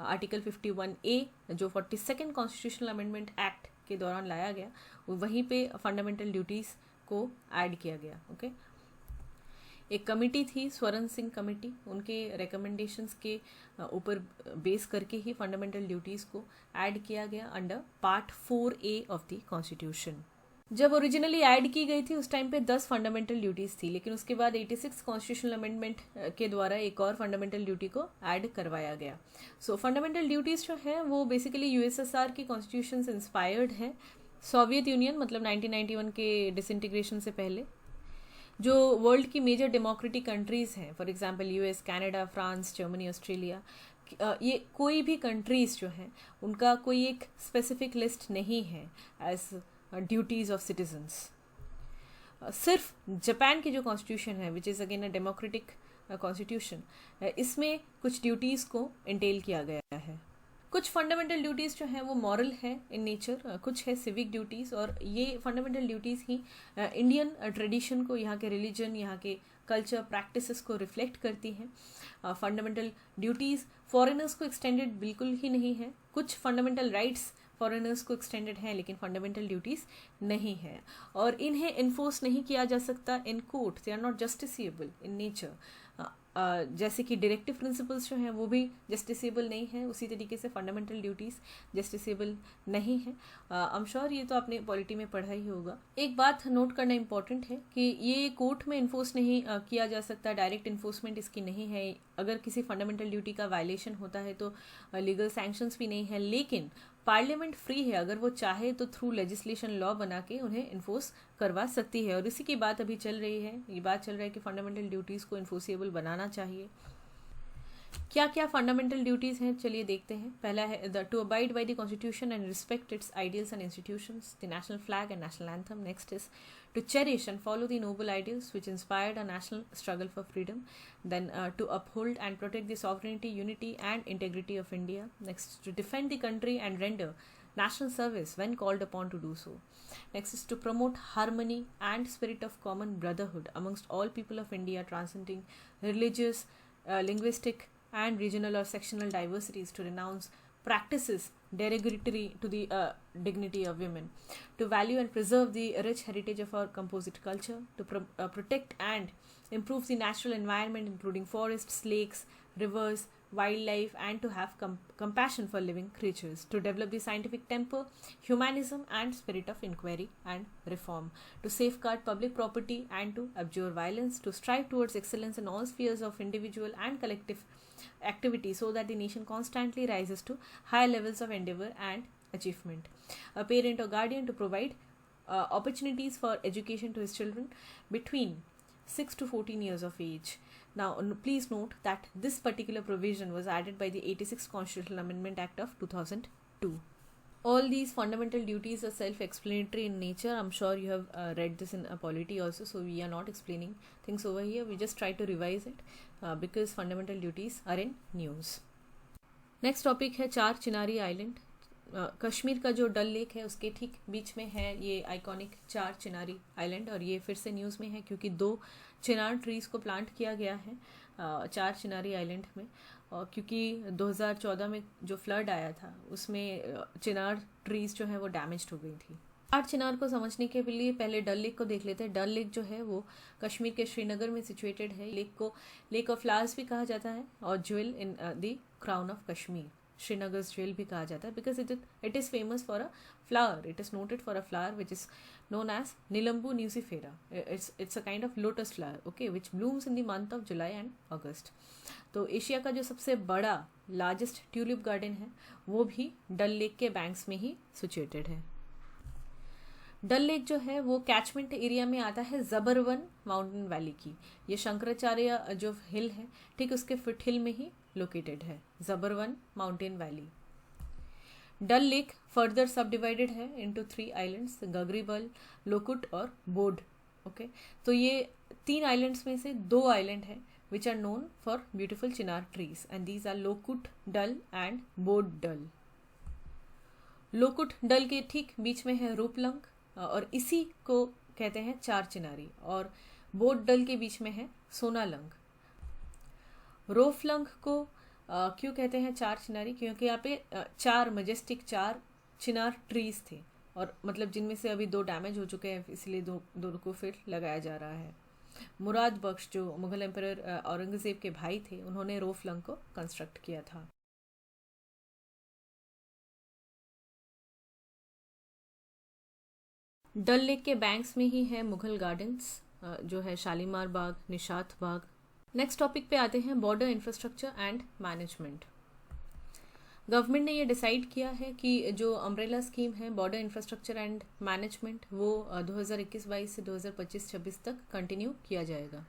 S1: आर्टिकल 51A जो 42nd कॉन्स्टिट्यूशनल अमेंडमेंट एक्ट के दौरान लाया गया, वहीं पे फंडामेंटल ड्यूटीज़ को ऐड किया गया। ओके, एक कमिटी थी स्वरण सिंह कमेटी, उनके रिकमेंडेशंस के ऊपर बेस करके ही फंडामेंटल ड्यूटीज़ को ऐड किया गया under part 4A of the constitution. जब ओरिजिनली ऐड की गई थी उस टाइम पे 10 फंडामेंटल ड्यूटीज़ थी, लेकिन उसके बाद 86 कॉन्स्टिट्यूशनल अमेंडमेंट के द्वारा एक और फंडामेंटल ड्यूटी को ऐड करवाया गया। सो फंडामेंटल ड्यूटीज़ जो है वो बेसिकली यूएसएसआर की कॉन्स्टिट्यूशन से इंस्पायर्ड है। सोवियत यूनियन मतलब 1991 के डिसइंटीग्रेशन से पहले जो वर्ल्ड की मेजर डेमोक्रेटिक कंट्रीज़ हैं, for example US, Canada, France, Germany, Australia, ये कोई भी कंट्रीज़ जो हैं उनका कोई एक स्पेसिफिक लिस्ट नहीं है एज ड्यूटीज़ ऑफ सिटीजन्स। सिर्फ जापान की जो कॉन्स्टिट्यूशन है, which is again a democratic constitution, इसमें कुछ ड्यूटीज़ को इंटेल किया गया है। कुछ फंडामेंटल ड्यूटीज़ जो हैं वो मॉरल है इन नेचर, कुछ है सिविक ड्यूटीज़, और ये फंडामेंटल ड्यूटीज़ ही इंडियन ट्रेडिशन को, यहाँ के रिलीजन, यहाँ के कल्चर प्रैक्टिसेस को रिफ्लेक्ट करती हैं। फंडामेंटल ड्यूटीज़ फॉरेनर्स को एक्सटेंडेड बिल्कुल ही नहीं है। कुछ फंडामेंटल राइट्स फॉरेनर्स को एक्सटेंडेड हैं, लेकिन फंडामेंटल ड्यूटीज़ नहीं है, और इन्हें इन्फोर्स नहीं किया जा सकता in court. They are not justiciable in nature. जैसे कि डायरेक्टिव प्रिंसिपल्स जो हैं वो भी जस्टिसेबल नहीं है, उसी तरीके से फंडामेंटल ड्यूटीज़ जस्टिसेबल नहीं है। आई एम श्योर ये तो आपने पॉलिटी में पढ़ा ही होगा। एक बात नोट करना इम्पॉर्टेंट है कि ये कोर्ट में इन्फोर्स नहीं किया जा सकता, डायरेक्ट इन्फोर्समेंट इसकी नहीं है। अगर किसी फंडामेंटल ड्यूटी का वायलेशन होता है तो लीगल सैंक्शंस भी नहीं है, लेकिन पार्लियामेंट फ्री है, अगर वो चाहे तो थ्रू लेजिस्लेशन लॉ बना के उन्हें इन्फोर्स करवा सकती है। और इसी की बात अभी चल रही है, ये बात चल रहा है कि फंडामेंटल ड्यूटीज़ को इन्फोर्सेबल बनाना चाहिए। क्या क्या फंडामेंटल ड्यूटीज़ हैं, चलिए देखते हैं। पहला है to abide by the constitution and respect its ideals and institutions, the national flag and national anthem. Next is to cherish and follow the noble ideals which inspired our national struggle for freedom. Then to uphold and protect the sovereignty, unity and integrity of India. Next, to defend the country and render national service when called upon to do so. Next is to promote harmony and spirit of common brotherhood amongst all people of India, transcending religious, linguistic and regional or sectional diversities, to renounce practices derogatory to the dignity of women, to value and preserve the rich heritage of our composite culture, to protect and improve the natural environment including forests, lakes, rivers, wildlife, and to have compassion for living creatures, to develop the scientific temper, humanism and spirit of inquiry and reform, to safeguard public property and to abjure violence, to strive towards excellence in all spheres of individual and collective activity so that the nation constantly rises to higher levels of endeavor and achievement. A parent or guardian to provide opportunities for education to his children between 6 to 14 years of age. Now, please note that this particular provision was added by the 86th Constitutional Amendment Act of 2002. All these fundamental duties are self-explanatory in nature. I'm sure you have read this in polity also, so we are not explaining things over here. We just try to revise it because fundamental duties are in news. Next topic है चार Chinari island. Kashmir का जो डल lake है उसके ठीक बीच में है ये आइकॉनिक चार चिनारी आइलैंड, और ये फिर से न्यूज़ में है क्योंकि 2 चिनार ट्रीज़ को प्लांट किया गया है चार चिनारी आइलैंड में, और क्योंकि 2014 में जो फ्लड आया था उसमें चिनार ट्रीज़ जो है वो डैमेज्ड हो गई थी। चार चिनार को समझने के लिए पहले डल लेक को देख लेते हैं। डल लेक जो है वो कश्मीर के श्रीनगर में सिचुएटेड है। लेक को लेक ऑफ फ्लावर्स भी कहा जाता है और jewel in the crown of Kashmir, Srinagar jewel भी कहा जाता है, because it is famous for a flower, it is noted for a flower which is known as Nilambu nucifera. It's a kind of lotus flower, okay, which blooms in the month of July and August. तो Asia का जो सबसे बड़ा largest tulip garden है वो भी डल lake के banks में ही सिचुएटेड है। डल लेक जो है वो कैचमेंट एरिया में आता है जबरवन माउंटेन वैली की। ये शंकराचार्य जो हिल है ठीक उसके फुट हिल में ही लोकेटेड है, जबरवन माउंटेन वैली। डल लेक फर्दर सब डिवाइडेड है इनटू 3 आइलैंड्स, गगरीबल, लोकुट और बोड। ओके, तो ये 3 आइलैंड्स में से 2 आइलैंड है which are known for beautiful chinar trees, and these are Lokut Dal and Bod Dal. Lokut Dal के ठीक बीच में है रूपलंग और इसी को कहते हैं चार चिनारी, और बोड डल के बीच में है सोनालंग। रोफलंग को क्यों कहते हैं चार चिनारी? क्योंकि यहाँ पे 4 मजेस्टिक 4 चिनार ट्रीज थे, और मतलब जिनमें से अभी 2 डैमेज हो चुके हैं, इसलिए दो को फिर लगाया जा रहा है। मुराद बख्श जो मुगल एम्परर औरंगजेब के भाई थे, उन्होंने रोफलंग को कंस्ट्रक्ट किया था। डल लेक के बैंक्स में ही है मुगल गार्डन्स जो है शालीमार बाग, निशात बाग। नेक्स्ट टॉपिक पे आते हैं border infrastructure and management. Government ने ये डिसाइड किया है कि जो अम्ब्रेला स्कीम है बॉर्डर इंफ्रास्ट्रक्चर एंड मैनेजमेंट वो 2021-22 से 2025-26 तक कंटिन्यू किया जाएगा।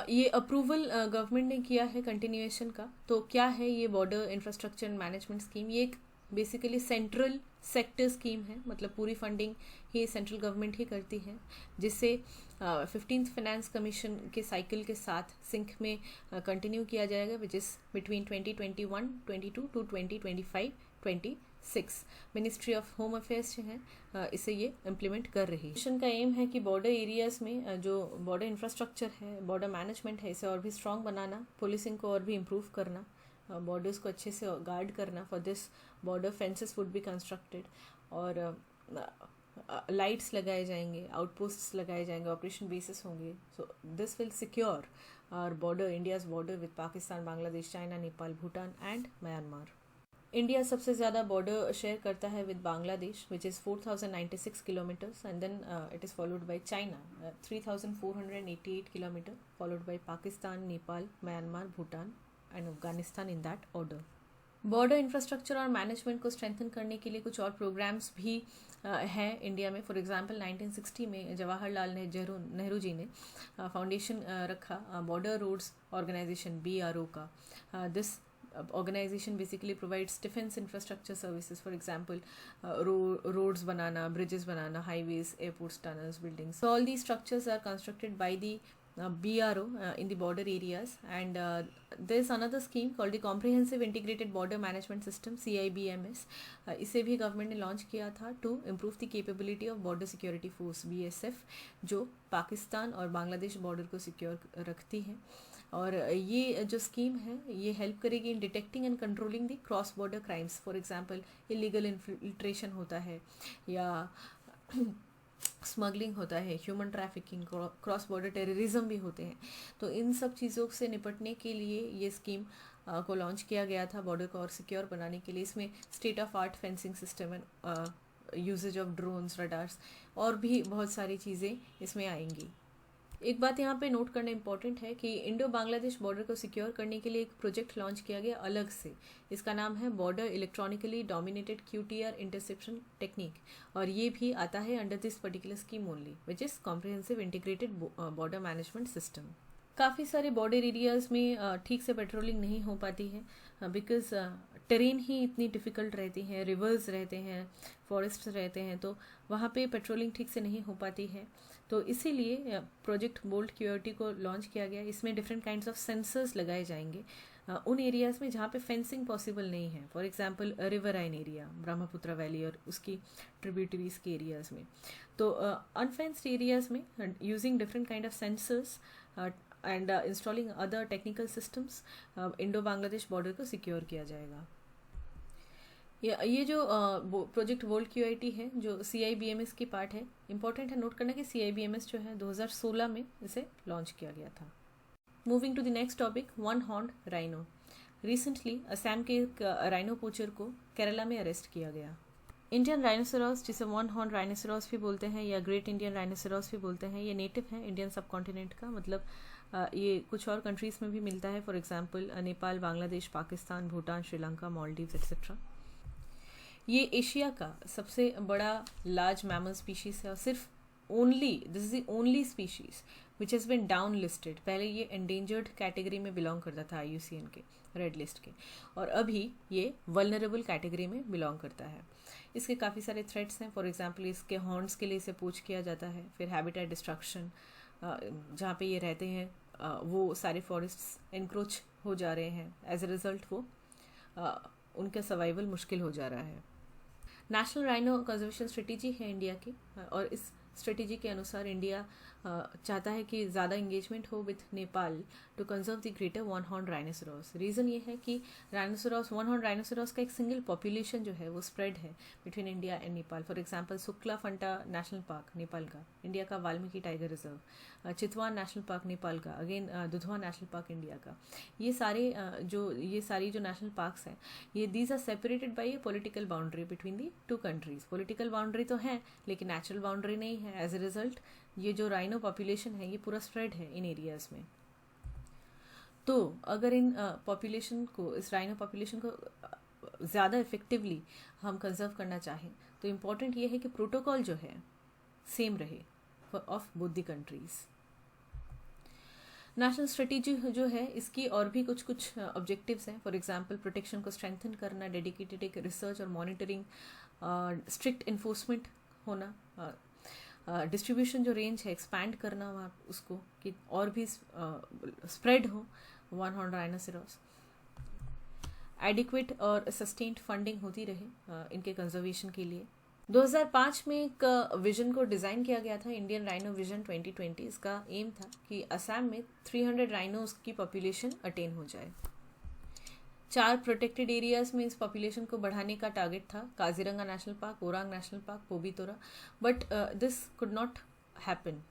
S1: ये अप्रूवल गवर्नमेंट ने किया है कंटिन्यूएशन का। तो क्या है ये border infrastructure and management scheme? ये एक बेसिकली सेंट्रल सेक्टर स्कीम है, मतलब पूरी फंडिंग ही सेंट्रल गवर्नमेंट ही करती है, जिससे 15th फाइनेंस कमीशन के साइकिल के साथ सिंक में कंटिन्यू किया जाएगा, which is between 2021-22 to 2025-26। Ministry of Home Affairs जो है इसे ये इम्प्लीमेंट कर रही है। मिशन का एम है कि बॉर्डर एरियाज में जो बॉर्डर इंफ्रास्ट्रक्चर है, बॉर्डर मैनेजमेंट है, इसे और भी स्ट्रॉन्ग बनाना, पुलिसिंग को और भी इम्प्रूव करना, बॉर्डर्स को अच्छे से गार्ड करना। For this border fences would be constructed और लाइट्स लगाए जाएंगे, आउटपोस्ट्स लगाए जाएंगे, ऑपरेशन बेसिस होंगे। So this will secure our border, India's border with Pakistan, Bangladesh, China, Nepal, Bhutan and Myanmar. India सबसे ज़्यादा बॉर्डर शेयर करता है with Bangladesh, which is 4096 kilometres, and then it is followed by China 3488 kilometre, followed by Pakistan, Nepal, Myanmar, Bhutan and Afghanistan in that order. Border infrastructure और management को strengthen करने के लिए कुछ और प्रोग्राम्स भी हैं इंडिया में। फॉर एग्जांपल 1960 में जवाहरलाल नेहरू जी ने फाउंडेशन रखा बॉर्डर रोड्स ऑर्गेनाइजेशन BRO का। This organization basically provides defense infrastructure services, for example roads banana, bridges banana, highways, airports, tunnels, buildings. So all these structures are constructed by the BRO in the border areas, and there's another scheme called the Comprehensive Integrated Border Management System, CIBMS. इसे भी government ने launch किया था to improve the capability of border security force BSF, जो पाकिस्तान और Bangladesh border को secure रखती है। और ये जो स्कीम है ये हेल्प करेगी in detecting and controlling the cross border crimes. For example illegal infiltration होता है या स्मगलिंग होता है, human trafficking, cross border terrorism भी होते हैं। तो इन सब चीज़ों से निपटने के लिए ये स्कीम को लॉन्च किया गया था, बॉर्डर को और सिक्योर बनाने के लिए। इसमें state of art fencing system and uses of drones, radars और भी बहुत सारी चीज़ें इसमें आएंगी। एक बात यहाँ पे नोट करना इम्पॉर्टेंट है कि इंडो बांग्लादेश बॉर्डर को सिक्योर करने के लिए एक प्रोजेक्ट लॉन्च किया गया अलग से। इसका नाम है border electronically dominated QTR interception technique, और ये भी आता है under this particular scheme only, which is comprehensive integrated border management system. काफ़ी सारे बॉर्डर एरियाज़ में ठीक से पेट्रोलिंग नहीं हो पाती है, बिकॉज टेरेन ही इतनी डिफ़िकल्ट रहती हैं, रिवर्स रहते हैं, फॉरेस्ट रहते हैं, तो वहाँ पे पेट्रोलिंग ठीक से नहीं हो पाती है। तो इसीलिए प्रोजेक्ट बोल्ट QRT को लॉन्च किया गया। इसमें डिफरेंट काइंड्स ऑफ सेंसर्स लगाए जाएंगे उन एरियाज़ में जहाँ पे फेंसिंग पॉसिबल नहीं है। For example riverine area, Brahmaputra valley और उसकी ट्रिब्यूटरीज के एरियाज़ में। तो अनफेंस्ड एरियाज़ में using different kind of sensors and installing other technical systems Indo Bangladesh border को सिक्योर किया जाएगा। ये जो प्रोजेक्ट वोल्ट QIT है जो CIBMS की पार्ट है, इंपॉर्टेंट है नोट करना कि CIBMS जो है 2016 में इसे लॉन्च किया गया था। Moving to the next topic, one horned rhino. Recently Assam के एक राइनो पोचर को केरला में अरेस्ट किया गया। इंडियन राइनोसेरॉस, जिसे वन हॉर्न राइनोसेरॉस भी बोलते हैं या ग्रेट इंडियन राइनोसेरॉस भी बोलते हैं, ये नेटिव है इंडियन सब कॉन्टिनेंट का, मतलब ये कुछ और कंट्रीज़ में भी मिलता है। For example Nepal, Bangladesh, Pakistan, Bhutan, Sri Lanka, Maldives etcetera. ये एशिया का सबसे बड़ा लार्ज मैमल स्पीशीज़ है और सिर्फ this is the only species which has been down listed. पहले ये एंडेंजर्ड कैटेगरी में बिलोंग करता था IUCN के रेड लिस्ट के, और अभी ये वल्नरेबल कैटेगरी में बिलोंग करता है। इसके काफ़ी सारे थ्रेट्स हैं। फॉर एग्जांपल इसके हॉर्न्स के लिए इसे पोच किया जाता है। फिर हैबिटेट डिस्ट्रक्शन, जहाँ पे ये रहते हैं वो सारे फॉरेस्ट्स एनक्रोच हो जा रहे हैं, एज ए रिज़ल्ट वो उनका सर्वाइवल मुश्किल हो जा रहा है। नेशनल राइनो कंजर्वेशन स्ट्रेटेजी है इंडिया की, और इस स्ट्रेटेजी के अनुसार इंडिया चाहता है कि ज़्यादा इंगेजमेंट हो with Nepal to conserve the greater one horn rhinoceros. Reason ये है कि वन हॉर्न राइनोसेरॉस का एक सिंगल पॉपुलेशन जो है वो स्प्रेड है between India and Nepal. For example Shuklaphanta national park Nepal का, इंडिया का Valmiki tiger reserve, Chitwan national park Nepal का, again Dudhwa national park India का। ये सारी जो नेशनल पार्क्स हैं ये these are separated by a political boundary between the two countries. Political boundary तो है लेकिन नेचुरल बाउंड्री नहीं है। एज ए रिजल्ट ये जो राइनो पॉपुलेशन है ये पूरा स्प्रेड है इन एरियाज़ में। तो अगर इन पॉपुलेशन को, इस राइनो पॉपुलेशन को ज़्यादा इफेक्टिवली हम कंजर्व करना चाहें तो इम्पॉर्टेंट ये है कि प्रोटोकॉल जो है सेम रहे of both the countries. National strategy जो है इसकी और भी कुछ कुछ ऑब्जेक्टिव्स हैं। फॉर एग्जांपल प्रोटेक्शन को स्ट्रेंथन करना, डेडिकेटेड एक रिसर्च और मॉनिटरिंग, स्ट्रिक्ट इन्फोर्समेंट होना, डिस्ट्रीब्यूशन जो रेंज है एक्सपैंड करना वहाँ उसको कि और भी स्प्रेड हो वन हॉर्न राइनोसेरॉस, एडिक्वेट और सस्टेन्ड फंडिंग होती रहे इनके कंजर्वेशन के लिए। 2005 में एक विजन को डिज़ाइन किया गया था, इंडियन राइनो विजन 2020। इसका एम था कि असम में 300 राइनोज की पॉपुलेशन अटेन हो जाए। 4 प्रोटेक्टेड एरियाज में इस पॉपुलेशन को बढ़ाने का टारगेट था, Kaziranga national park, Orang national park, Pobitora, but this could not happen.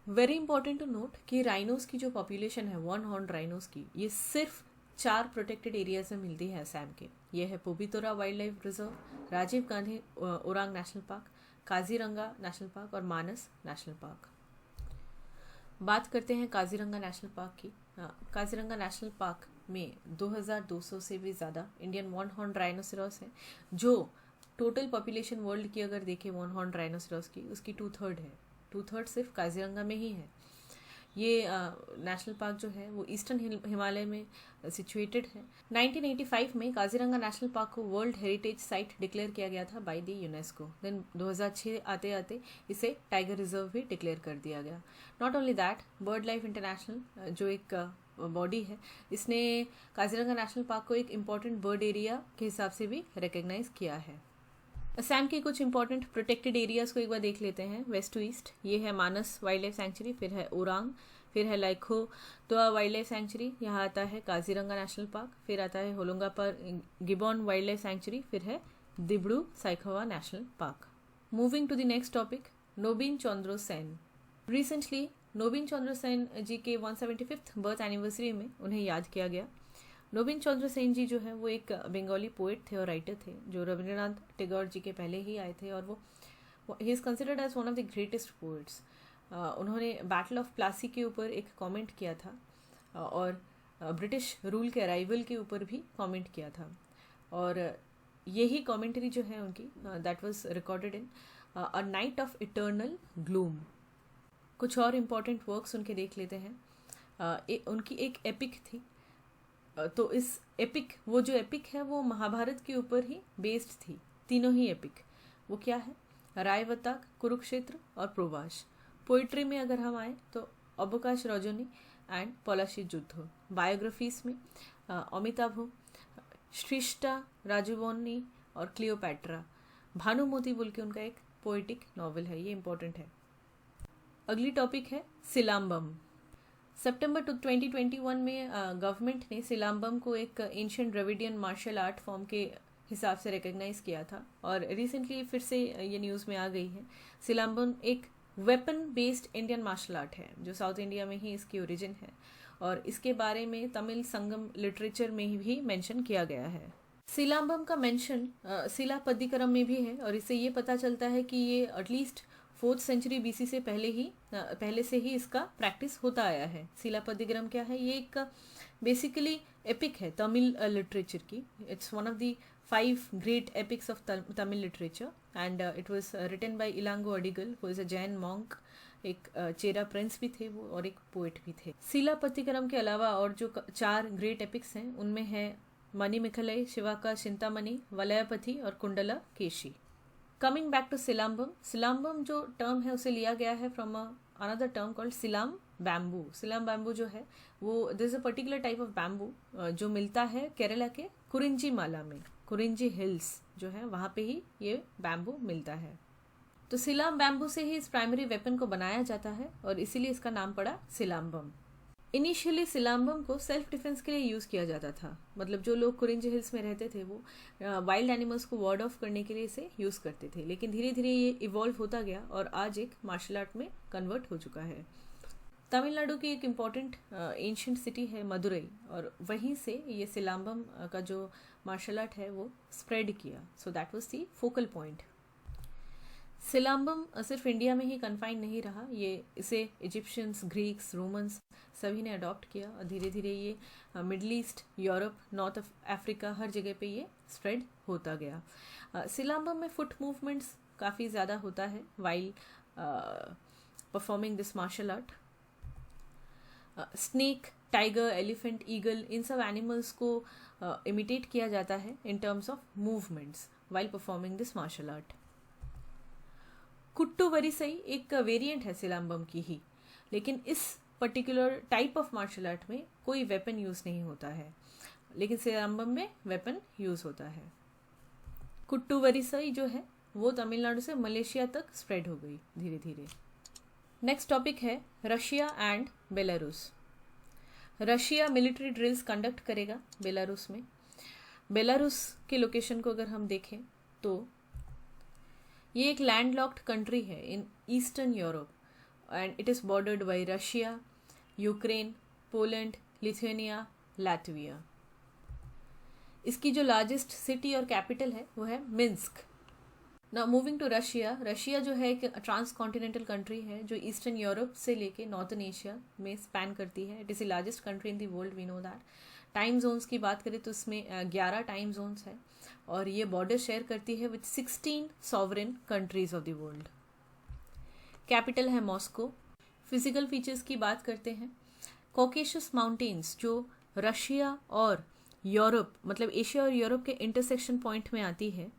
S1: Very important to note कि राइनोज की जो पॉपुलेशन है वन हॉर्न राइनोज की, ये सिर्फ 4 प्रोटेक्टेड एरियाज में मिलती है असम के। ये है Pobitora wildlife reserve, Rajiv Gandhi Orang national park, Kaziranga national park और मानस नेशनल पार्क। बात करते हैं काजीरंगा नेशनल पार्क की। काजीरंगा नेशनल पार्क में 2200 से भी ज़्यादा इंडियन वन हॉर्न राइनोसेरॉस हैं, जो टोटल पॉपुलेशन वर्ल्ड की अगर देखें वन हॉर्न राइनोसेरॉस की, उसकी 2/3 है। 2/3 सिर्फ काजीरंगा में ही है। ये नेशनल पार्क जो है वो ईस्टर्न हिमालय में सिचुएटेड है। 1985 में काजीरंगा नेशनल पार्क को वर्ल्ड हेरिटेज साइट डिक्लेयर किया गया था बाय द यूनेस्को। देन 2006 आते आते इसे टाइगर रिजर्व भी डिक्लेयर कर दिया गया। Not only that, bird life international जो एक बॉडी है, इसने काजीरंगा नेशनल पार्क को एक इम्पॉर्टेंट बर्ड एरिया के हिसाब से भी रिकग्नाइज किया है। असम के कुछ इंपॉर्टेंट प्रोटेक्टेड एरियाज को एक बार देख लेते हैं वेस्ट टू ईस्ट। ये है मानस वाइल्ड लाइफ सेंचुरी, फिर है ओरांग, फिर है लाइखो तो वाइल्ड लाइफ सेंचुरी, यहाँ आता है काजीरंगा नेशनल पार्क, फिर आता है होलोंगा पर गिबॉन वाइल्ड लाइफ सेंचुरी, फिर है Dibru Saikhowa national park. Moving to the next topic, Nobin Chandra Sen. Recently Nobin Chandra Sen ji के 175th बर्थ एनिवर्सरी में उन्हें याद किया गया। नोबिन चंद्र सेन जी जो है वो एक बंगाली पोएट थे और राइटर थे जो रविंद्रनाथ टैगोर जी के पहले ही आए थे, और वो he is considered as one of the greatest poets. उन्होंने बैटल ऑफ प्लासी के ऊपर एक कमेंट किया था और ब्रिटिश रूल के अराइवल के ऊपर भी कमेंट किया था, और यही कमेंट्री जो है उनकी that was recorded in a night of eternal gloom. कुछ और इम्पॉर्टेंट वर्क्स उनके देख लेते हैं। उनकी एक एपिक थी, तो इस एपिक, वो जो एपिक है वो महाभारत के ऊपर ही बेस्ड थी। तीनों ही एपिक, वो क्या है, रायवताक, कुरुक्षेत्र और प्रोवाश। पोइट्री में अगर हम आए तो अवकाश रजनी एंड पलाशी युद्ध। बायोग्राफीज में अमिताभ, श्रिष्टा, राजूबोनी और क्लियोपैट्रा। भानुमती बोल के उनका एक पोइटिक नॉवल है, ये इंपॉर्टेंट है। अगली टॉपिक है सिलाम्बम। सितंबर 2021 में गवर्नमेंट ने सिलाम्बम को एक ancient Dravidian martial art form के हिसाब से रिकग्नाइज किया था, और रिसेंटली फिर से ये न्यूज़ में आ गई है। सिलाम्बम एक weapon based Indian martial art है जो साउथ इंडिया में ही इसकी ओरिजिन है, और इसके बारे में तमिल संगम लिटरेचर में भी मेंशन किया गया है। सिलाम्बम का मेंशन सिलापद्दिकरम में भी है, और इससे ये पता चलता है कि ये एटलीस्ट 4th सेंचुरी BC से पहले से ही इसका प्रैक्टिस होता आया है। सिलापद्दिकरम क्या है, ये एक बेसिकली एपिक है तमिल लिटरेचर की। It's one of the 5 great epics of Tamil literature, and it was written by Ilango Adigal, who is a Jain monk. एक चेरा प्रिंस भी थे वो, और एक पोएट भी थे। सिलापद्दिकरम के अलावा और जो 4 ग्रेट एपिक्स हैं उनमें है मणिमेखलाई, शिवाका चिंतामणि, वलयपति और Kundalakesi. Coming back to Silambam, Silambam जो टर्म है उसे लिया गया है from another term called Silam bamboo. Silam bamboo जो है वो this a particular type of bamboo जो मिलता है केरला के कुरिंजी माला में, कुरिंजी हिल्स जो है वहाँ पे ही ये बैम्बू मिलता है। तो सिलाम बैम्बू से ही इस प्राइमरी वेपन को बनाया जाता है, और इसीलिए इसका नाम पड़ा सिलाम्बम। इनिशियली सिलाम्बम को सेल्फ डिफेंस के लिए यूज़ किया जाता था, मतलब जो लोग कुरिंजी हिल्स में रहते थे वो वाइल्ड एनिमल्स को वार्ड ऑफ करने के लिए इसे यूज़ करते थे, लेकिन धीरे धीरे ये इवॉल्व होता गया और आज एक मार्शल आर्ट में कन्वर्ट हो चुका है। तमिलनाडु की एक इम्पॉर्टेंट एंशिएंट सिटी है मदुरई, और वहीं से ये सिलाम्बम का जो मार्शल आर्ट है वो स्प्रेड किया। So that was the focal point. Silambam सिर्फ इंडिया में ही कन्फाइन नहीं रहा, इसे इजिप्शियंस, ग्रीक्स, रोमन्स सभी ने अडॉप्ट किया और धीरे धीरे ये Middle East, Europe, North Africa हर जगह पे ये स्प्रेड होता गया। सिलाम्बम में फुट मूवमेंट्स काफ़ी ज़्यादा होता है while performing this martial art. Snake, tiger, elephant, eagle, इन सब एनिमल्स को इमिटेट किया जाता है in terms of movements while performing this martial art. Kuttu Varisai एक वेरिएंट है सिलाम्बम की ही, लेकिन इस particular type of martial art में कोई वेपन यूज़ नहीं होता है, लेकिन सिलाम्बम में वेपन यूज़ होता है। कुट्टू वरिसई जो है वो तमिलनाडु से मलेशिया तक स्प्रेड हो गई धीरे धीरे। नेक्स्ट टॉपिक है Russia and Belarus. Russia military drills conduct करेगा बेलारूस में। बेलारूस के लोकेशन को अगर हम देखें तो ये एक लैंडलॉक्ड कंट्री है in eastern Europe and it is bordered by Russia, Ukraine, Poland, Lithuania, Latvia. इसकी जो लार्जेस्ट सिटी और कैपिटल है वो है Minsk. Now moving to Russia. Russia जो है एक ट्रांस कॉन्टिनेंटल कंट्री है जो ईस्टर्न यूरोप से लेके नॉर्थन एशिया में स्पैन करती है। It is the largest country in the world, we know that. Time zones की बात करें तो इसमें 11 टाइम जोन्स है और ये बॉर्डर शेयर करती है with 16 sovereign countries of the world. Capital है मॉस्को। फिजिकल फीचर्स की बात करते हैं। कॉकेशस माउंटेन्स जो रशिया और यूरोप मतलब एशिया और यूरोप के इंटरसेक्शन पॉइंट में आती है,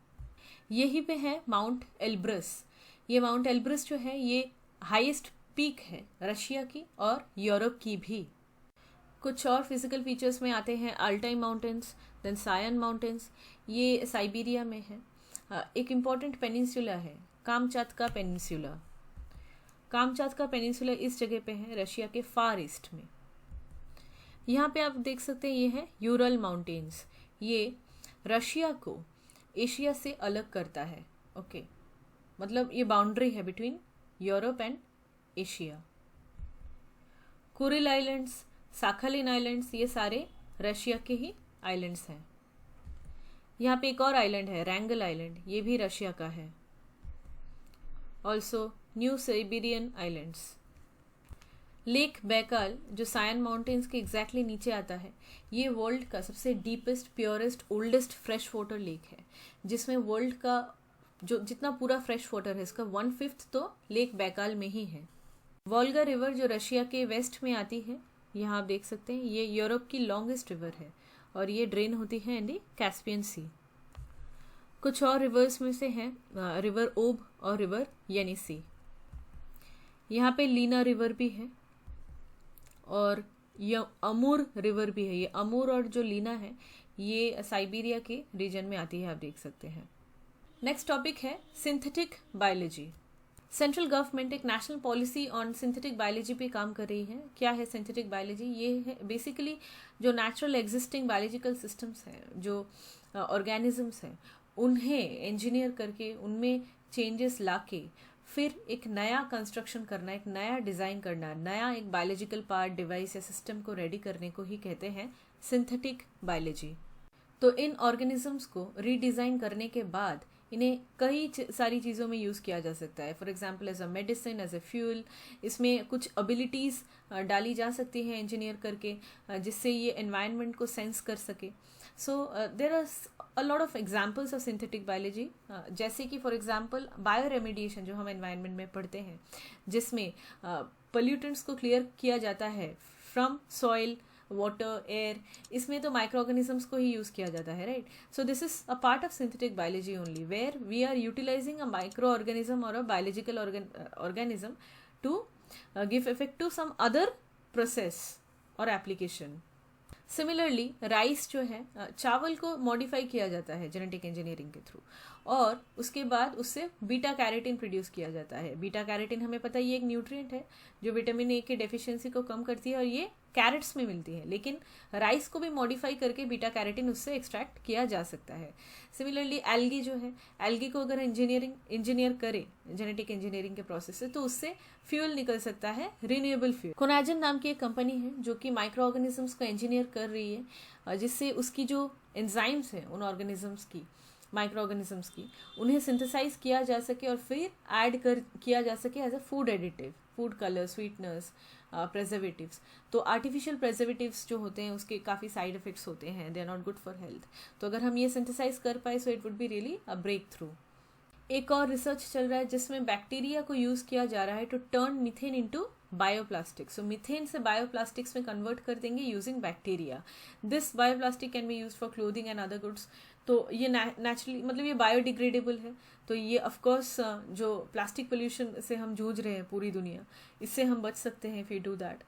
S1: यहीं पे है माउंट एल्ब्रस। ये माउंट एल्ब्रस जो है ये हाईएस्ट पीक है रशिया की और यूरोप की भी। कुछ और फिजिकल फीचर्स में आते हैं Altai mountains, then Sayan mountains, ये साइबेरिया में है। एक इम्पॉर्टेंट पेनिनसुला है कामचातका पेनिनसुला। कामचातका पेनिनसुला इस जगह पे है रशिया के फार ईस्ट में। यहाँ पे आप देख सकते हैं ये है यूरल माउंटेन्स। ये रशिया को एशिया से अलग करता है। ओके, मतलब ये बाउंड्री है between Europe and Asia. Kuril islands, Sakhalin islands, ये सारे रशिया के ही आइलैंड्स हैं। यहाँ पे एक और आइलैंड है रैंगल आइलैंड, ये भी रशिया का है। Also new Siberian islands. Lake Baikal जो सायन माउंटेन्स के एग्जैक्टली नीचे आता है, ये वर्ल्ड का सबसे deepest, purest, oldest fresh water lake है, जिसमें वर्ल्ड का जो जितना पूरा फ्रेश वाटर है इसका 1/5 तो लेक बैकाल में ही है। वोल्गा रिवर जो रशिया के वेस्ट में आती है, यहाँ आप देख सकते हैं ये यूरोप की लॉन्गेस्ट रिवर है और ये ड्रेन होती है इन दी कैस्पियन सी। कुछ और रिवर्स में से हैं रिवर ओब और रिवर येनिसी। यहाँ पे लीना रिवर भी है और ये अमूर रिवर भी है। ये अमूर और जो लीना है ये साइबेरिया के रीजन में आती है, आप देख सकते हैं। नेक्स्ट टॉपिक है सिंथेटिक बायोलॉजी। सेंट्रल गवर्नमेंट एक national policy on synthetic biology पे काम कर रही है। क्या है सिंथेटिक बायोलॉजी? ये है बेसिकली जो नेचुरल एग्जिस्टिंग बायोलॉजिकल सिस्टम्स हैं, जो ऑर्गेनिजम्स हैं, उन्हें इंजीनियर करके उनमें चेंजेस लाके फिर एक नया कंस्ट्रक्शन करना, एक नया डिज़ाइन करना, नया एक बायोलॉजिकल पार्ट, डिवाइस या सिस्टम को रेडी करने को ही कहते हैं सिंथेटिक बायोलॉजी। तो इन ऑर्गेनिजम्स को रीडिज़ाइन करने के बाद इन्हें कई सारी चीज़ों में यूज़ किया जा सकता है। For example as a medicine, as a fuel. इसमें कुछ एबिलिटीज़ डाली जा सकती हैं इंजीनियर करके, जिससे ये एनवायरनमेंट को सेंस कर सके। So there are a lot of examples of synthetic biology, जैसे कि फॉर एग्जांपल बायो रेमेडिएशन जो हम एनवायरनमेंट में पढ़ते हैं, जिसमें पोल्यूटेंट्स को क्लियर किया जाता है फ्रॉम सॉइल, वाटर, एयर। इसमें तो माइक्रो ऑर्गेनिजम्स को ही यूज़ किया जाता है, right? So this is a part of synthetic biology only, where we are utilising a microorganism और a biological organism to give effect to some other process और application. Similarly rice जो है, चावल को modify किया जाता है genetic engineering के थ्रू, और उसके बाद उससे बीटा कैरोटीन प्रोड्यूस किया जाता है। बीटा कैरोटीन हमें पता है ये एक न्यूट्रिएंट है जो विटामिन ए की डेफिशिएंसी को कम करती है और ये कैरेट्स में मिलती है, लेकिन राइस को भी मॉडिफाई करके बीटा कैरोटीन उससे एक्सट्रैक्ट किया जा सकता है। सिमिलरली एल्गी जो है, एल्गी को अगर इंजीनियर करे जेनेटिक इंजीनियरिंग के प्रोसेस से, तो उससे फ्यूल निकल सकता है, रिन्यूएबल फ्यूल। कोनाजन नाम की एक कंपनी है जो कि माइक्रो ऑर्गेनिजम्स को इंजीनियर कर रही है, जिससे उसकी जो एंजाइम्स हैं उन ऑर्गेनिजम्स की, माइक्रो ऑर्गेनिजम्स की, उन्हें सिंथेसाइज किया जा सके और फिर ऐड कर किया जा सके as a food additive, food colour, sweeteners, preservatives. तो आर्टिफिशियल प्रेजर्वेटिव्स जो होते हैं उसके काफ़ी साइड इफेक्ट्स होते हैं, they are not good for health. तो अगर हम ये सिंथेसाइज कर पाए so it would be really a breakthrough. एक और रिसर्च चल रहा है जिसमें बैक्टीरिया को यूज़ किया जा रहा है to turn methane into bioplastic. So methane से बायोप्लास्टिक्स में कन्वर्ट कर देंगे using bacteria. This bioplastic can be use for clothing and other goods. तो ये नेचुरली मतलब ये बायोडिग्रेडेबल है। तो ये ऑफकोर्स जो प्लास्टिक पोल्यूशन से हम जूझ रहे हैं पूरी दुनिया, इससे हम बच सकते हैं if you do that.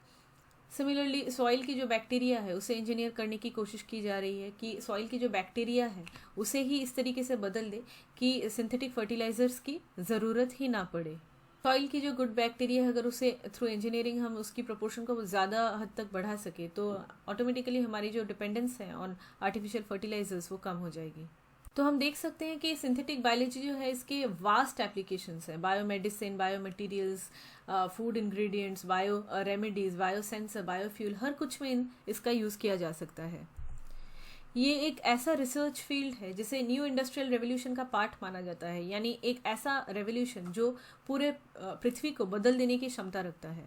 S1: Similarly soil की जो बैक्टीरिया है उसे इंजीनियर करने की कोशिश की जा रही है कि सॉइल की जो बैक्टीरिया है उसे ही इस तरीके से बदल दे कि सिंथेटिक फर्टिलाइजर्स की ज़रूरत ही ना पड़े। सॉइल की जो गुड बैक्टीरिया है अगर उसे थ्रू इंजीनियरिंग हम उसकी प्रोपोर्शन को ज़्यादा हद तक बढ़ा सके तो ऑटोमेटिकली हमारी जो डिपेंडेंस है ऑन आर्टिफिशियल फर्टिलाइजर्स वो कम हो जाएगी। तो हम देख सकते हैं कि सिंथेटिक बायोलॉजी जो है इसके वास्ट एप्लीकेशंस हैं, biomedicine, biomaterials, food ingredients, bio remedies, biosensor, biofuel, हर कुछ में इसका यूज़ किया जा सकता है। ये एक ऐसा रिसर्च फील्ड है जिसे न्यू इंडस्ट्रियल रेवोल्यूशन का पार्ट माना जाता है, यानी एक ऐसा रेवोल्यूशन जो पूरे पृथ्वी को बदल देने की क्षमता रखता है।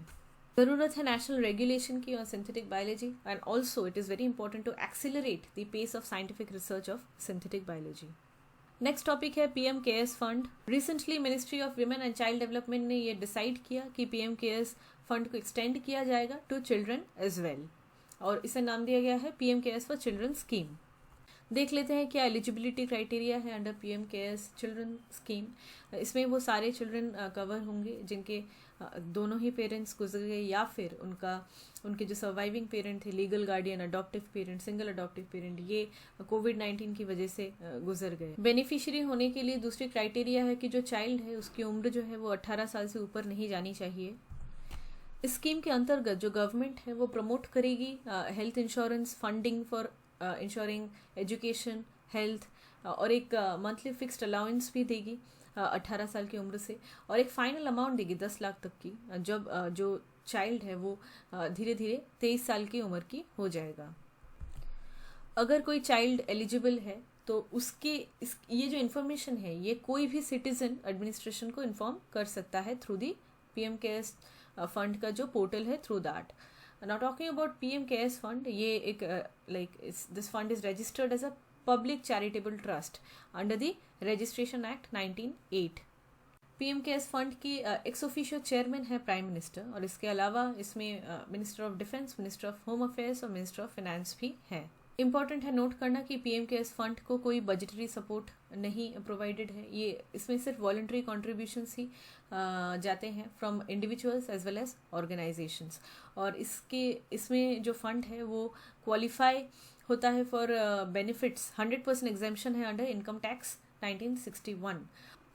S1: ज़रूरत है नेशनल रेगुलेशन की on synthetic biology and also it is very important to accelerate the pace of scientific research of synthetic biology. Next topic है PM CARES fund. Recently Ministry of Women and Child Development ने ये decide किया कि PM CARES fund को extend किया जाएगा to children as well, और इसे नाम दिया गया है PM cares for children scheme. देख लेते हैं क्या एलिजिबिलिटी क्राइटेरिया है under PM cares children scheme. इसमें वो सारे चिल्ड्रन कवर होंगे जिनके दोनों ही पेरेंट्स गुजर गए या फिर उनके जो सर्वाइविंग पेरेंट थे, legal guardian, adoptive parent, single adoptive parent, ये कोविड-19 की वजह से गुजर गए। बेनिफिशियरी होने के लिए दूसरी क्राइटेरिया है कि जो चाइल्ड है उसकी उम्र जो है वो 18 साल से ऊपर नहीं जानी चाहिए। इस स्कीम के अंतर्गत जो गवर्नमेंट है वो प्रमोट करेगी health insurance funding for ensuring education, health, और एक मंथली फिक्स्ड अलाउंस भी देगी 18 साल की उम्र से, और एक फाइनल अमाउंट देगी 10 लाख तक की जब जो चाइल्ड है वो धीरे धीरे 23 साल की उम्र की हो जाएगा। अगर कोई चाइल्ड एलिजिबल है तो ये जो इन्फॉर्मेशन है ये कोई भी सिटीजन एडमिनिस्ट्रेशन को इन्फॉर्म कर सकता है through the PM CARES fund का जो पोर्टल है, through that. Now talking about PM Cares Fund, ये एक this fund is registered as a public charitable trust under the Registration Act 1908। PM Cares Fund की ex officio chairman है prime minister, और इसके अलावा इसमें minister of defence, minister of Home affairs और minister of finance भी है। Important है नोट करना कि पीएम केयर्स फंड को कोई बजटरी सपोर्ट नहीं प्रोवाइडेड है, ये इसमें सिर्फ वॉलंटरी कॉन्ट्रीब्यूशंस ही जाते हैं from individuals as well as organisations, और इसमें जो फंड है वो क्वालिफाई होता है फॉर बेनिफिट्स। 100% एग्जेम्पशन है अंडर इनकम टैक्स 1961।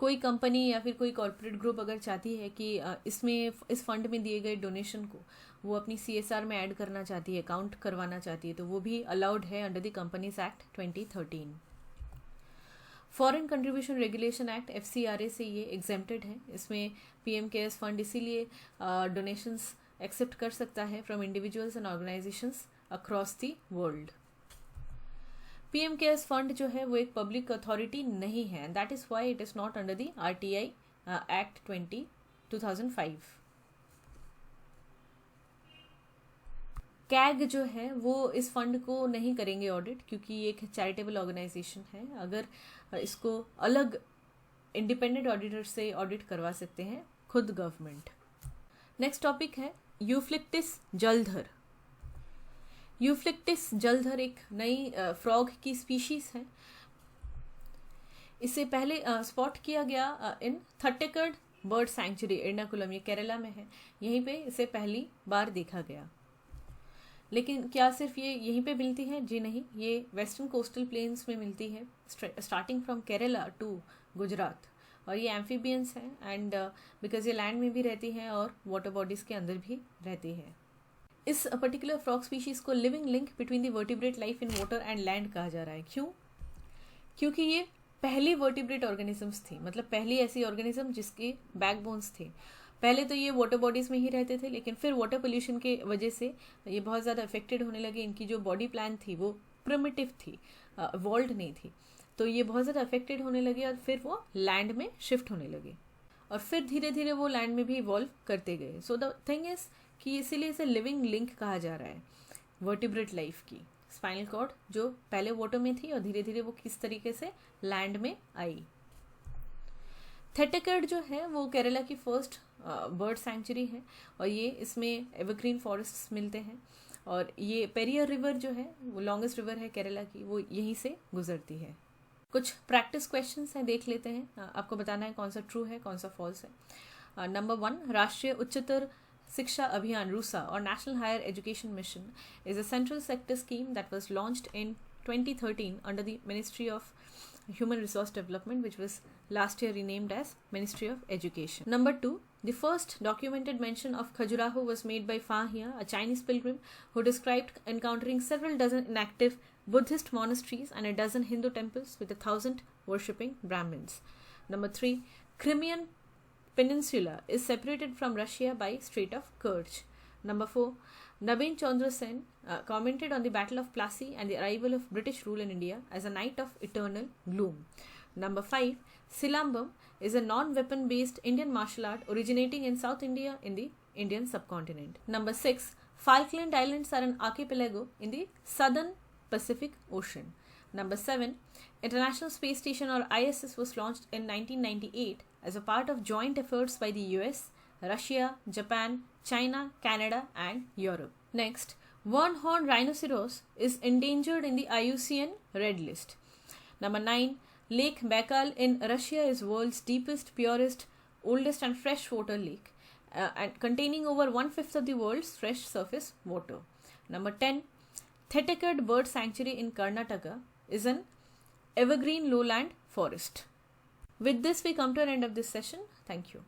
S1: कोई कंपनी या फिर कोई कॉर्पोरेट ग्रुप अगर चाहती है कि इस फंड में दिए गए डोनेशन को वो अपनी CSR में ऐड करना चाहती है, काउंट करवाना चाहती है, तो वो भी अलाउड है under the companies act 2013। Foreign contribution regulation act FCRA से ये एग्जेम्प्टेड है। इसमें पीएम केयर्स फंड इसीलिए डोनेशंस एक्सेप्ट कर सकता है from individuals and organisations across the world. PM CARES fund जो है वो एक पब्लिक अथॉरिटी नहीं है, that is why it is not under the RTI act 2005। CAG जो है वो इस फंड को नहीं करेंगे ऑडिट, क्योंकि ये एक चैरिटेबल ऑर्गेनाइजेशन है। अगर इसको अलग इंडिपेंडेंट ऑडिटर से ऑडिट करवा सकते हैं खुद गवर्नमेंट। नेक्स्ट टॉपिक है यूफ्लिक्टिस जलधर। यूफ्लिक्टिस जलधर एक नई फ्रॉग की स्पीशीज है। इसे पहले स्पॉट किया गया इन थट्टेकड बर्ड सैंक्चुरी, एर्नाकुलम, ये केरला में है। यहीं पे इसे पहली बार देखा गया। लेकिन क्या सिर्फ ये यहीं पे मिलती है? जी नहीं, ये वेस्टर्न कोस्टल प्लेन्स में मिलती है, starting from Kerala to Gujarat. और ये एम्फीबियंस है एंड बिकॉज ये लैंड में भी रहती है और वाटर बॉडीज के अंदर भी रहती है। इस पर्टिकुलर फ्रॉग स्पीशीज को living link between the vertebrate life in water and land कहा जा रहा है। क्यों? क्योंकि ये पहली वर्टिब्रेट ऑर्गेनिजम्स थी, मतलब पहली ऐसी ऑर्गेनिज्म जिसके बैकबोन्स थे। पहले तो ये वाटर बॉडीज में ही रहते थे, लेकिन फिर वाटर पोल्यूशन के वजह से ये बहुत ज़्यादा अफेक्टेड होने लगे। इनकी जो बॉडी प्लान थी वो प्रिमिटिव थी, इवॉल्व्ड नहीं थी। तो ये बहुत ज़्यादा अफेक्टेड होने लगे और फिर वो लैंड में शिफ्ट होने लगे और फिर धीरे धीरे वो लैंड में भी इवॉल्व करते गए. सो द थिंग इज कि इसीलिए इसे लिविंग लिंक कहा जा रहा है वर्टिब्रेट लाइफ की. स्पाइनल कॉर्ड जो पहले वाटर में थी और धीरे धीरे वो किस तरीके से लैंड में आई. थेटेकर्ड जो है वो केरला की फर्स्ट बर्ड सैंक्चुरी है और ये इसमें एवरग्रीन फॉरेस्ट मिलते हैं और ये पेरियर रिवर जो है वो लॉन्गेस्ट रिवर है केरला की, वो यहीं से गुजरती है. कुछ प्रैक्टिस क्वेश्चंस हैं, देख लेते हैं. आपको बताना है कौन सा ट्रू है कौन सा फॉल्स है. नंबर 1, राष्ट्रीय उच्चतर शिक्षा अभियान रूसा और national higher education mission is a central sector scheme that was launched in 2013 under the Ministry of Human Resource Development, which was last year renamed as Ministry of Education. Number 2, the first documented mention of Khajuraho was made by Fa Hia, a Chinese pilgrim who described encountering several dozen inactive Buddhist monasteries and a dozen Hindu temples with 1,000 worshipping Brahmins. Number 3, Crimean Peninsula is separated from Russia by Strait of Kerch. Number 4, Nabin Chandra Sen commented on the Battle of Plassey and the arrival of British rule in India as a night of eternal gloom. Number 5, Silambam is a non-weapon based Indian martial art originating in South India in the Indian subcontinent. Number 6, Falkland Islands are an archipelago in the southern Pacific Ocean. Number 7, International Space Station or ISS was launched in 1998 as a part of joint efforts by the US, Russia, Japan, China, Canada and Europe. Next, one-horned rhinoceros is endangered in the IUCN Red List. Number 9, Lake Baikal in Russia is world's deepest, purest, oldest and freshwater lake and containing over 1/5 of the world's fresh surface water. Number 10, Thetekad Bird Sanctuary in Karnataka is an evergreen lowland forest. With this we come to an end of this session. Thank you.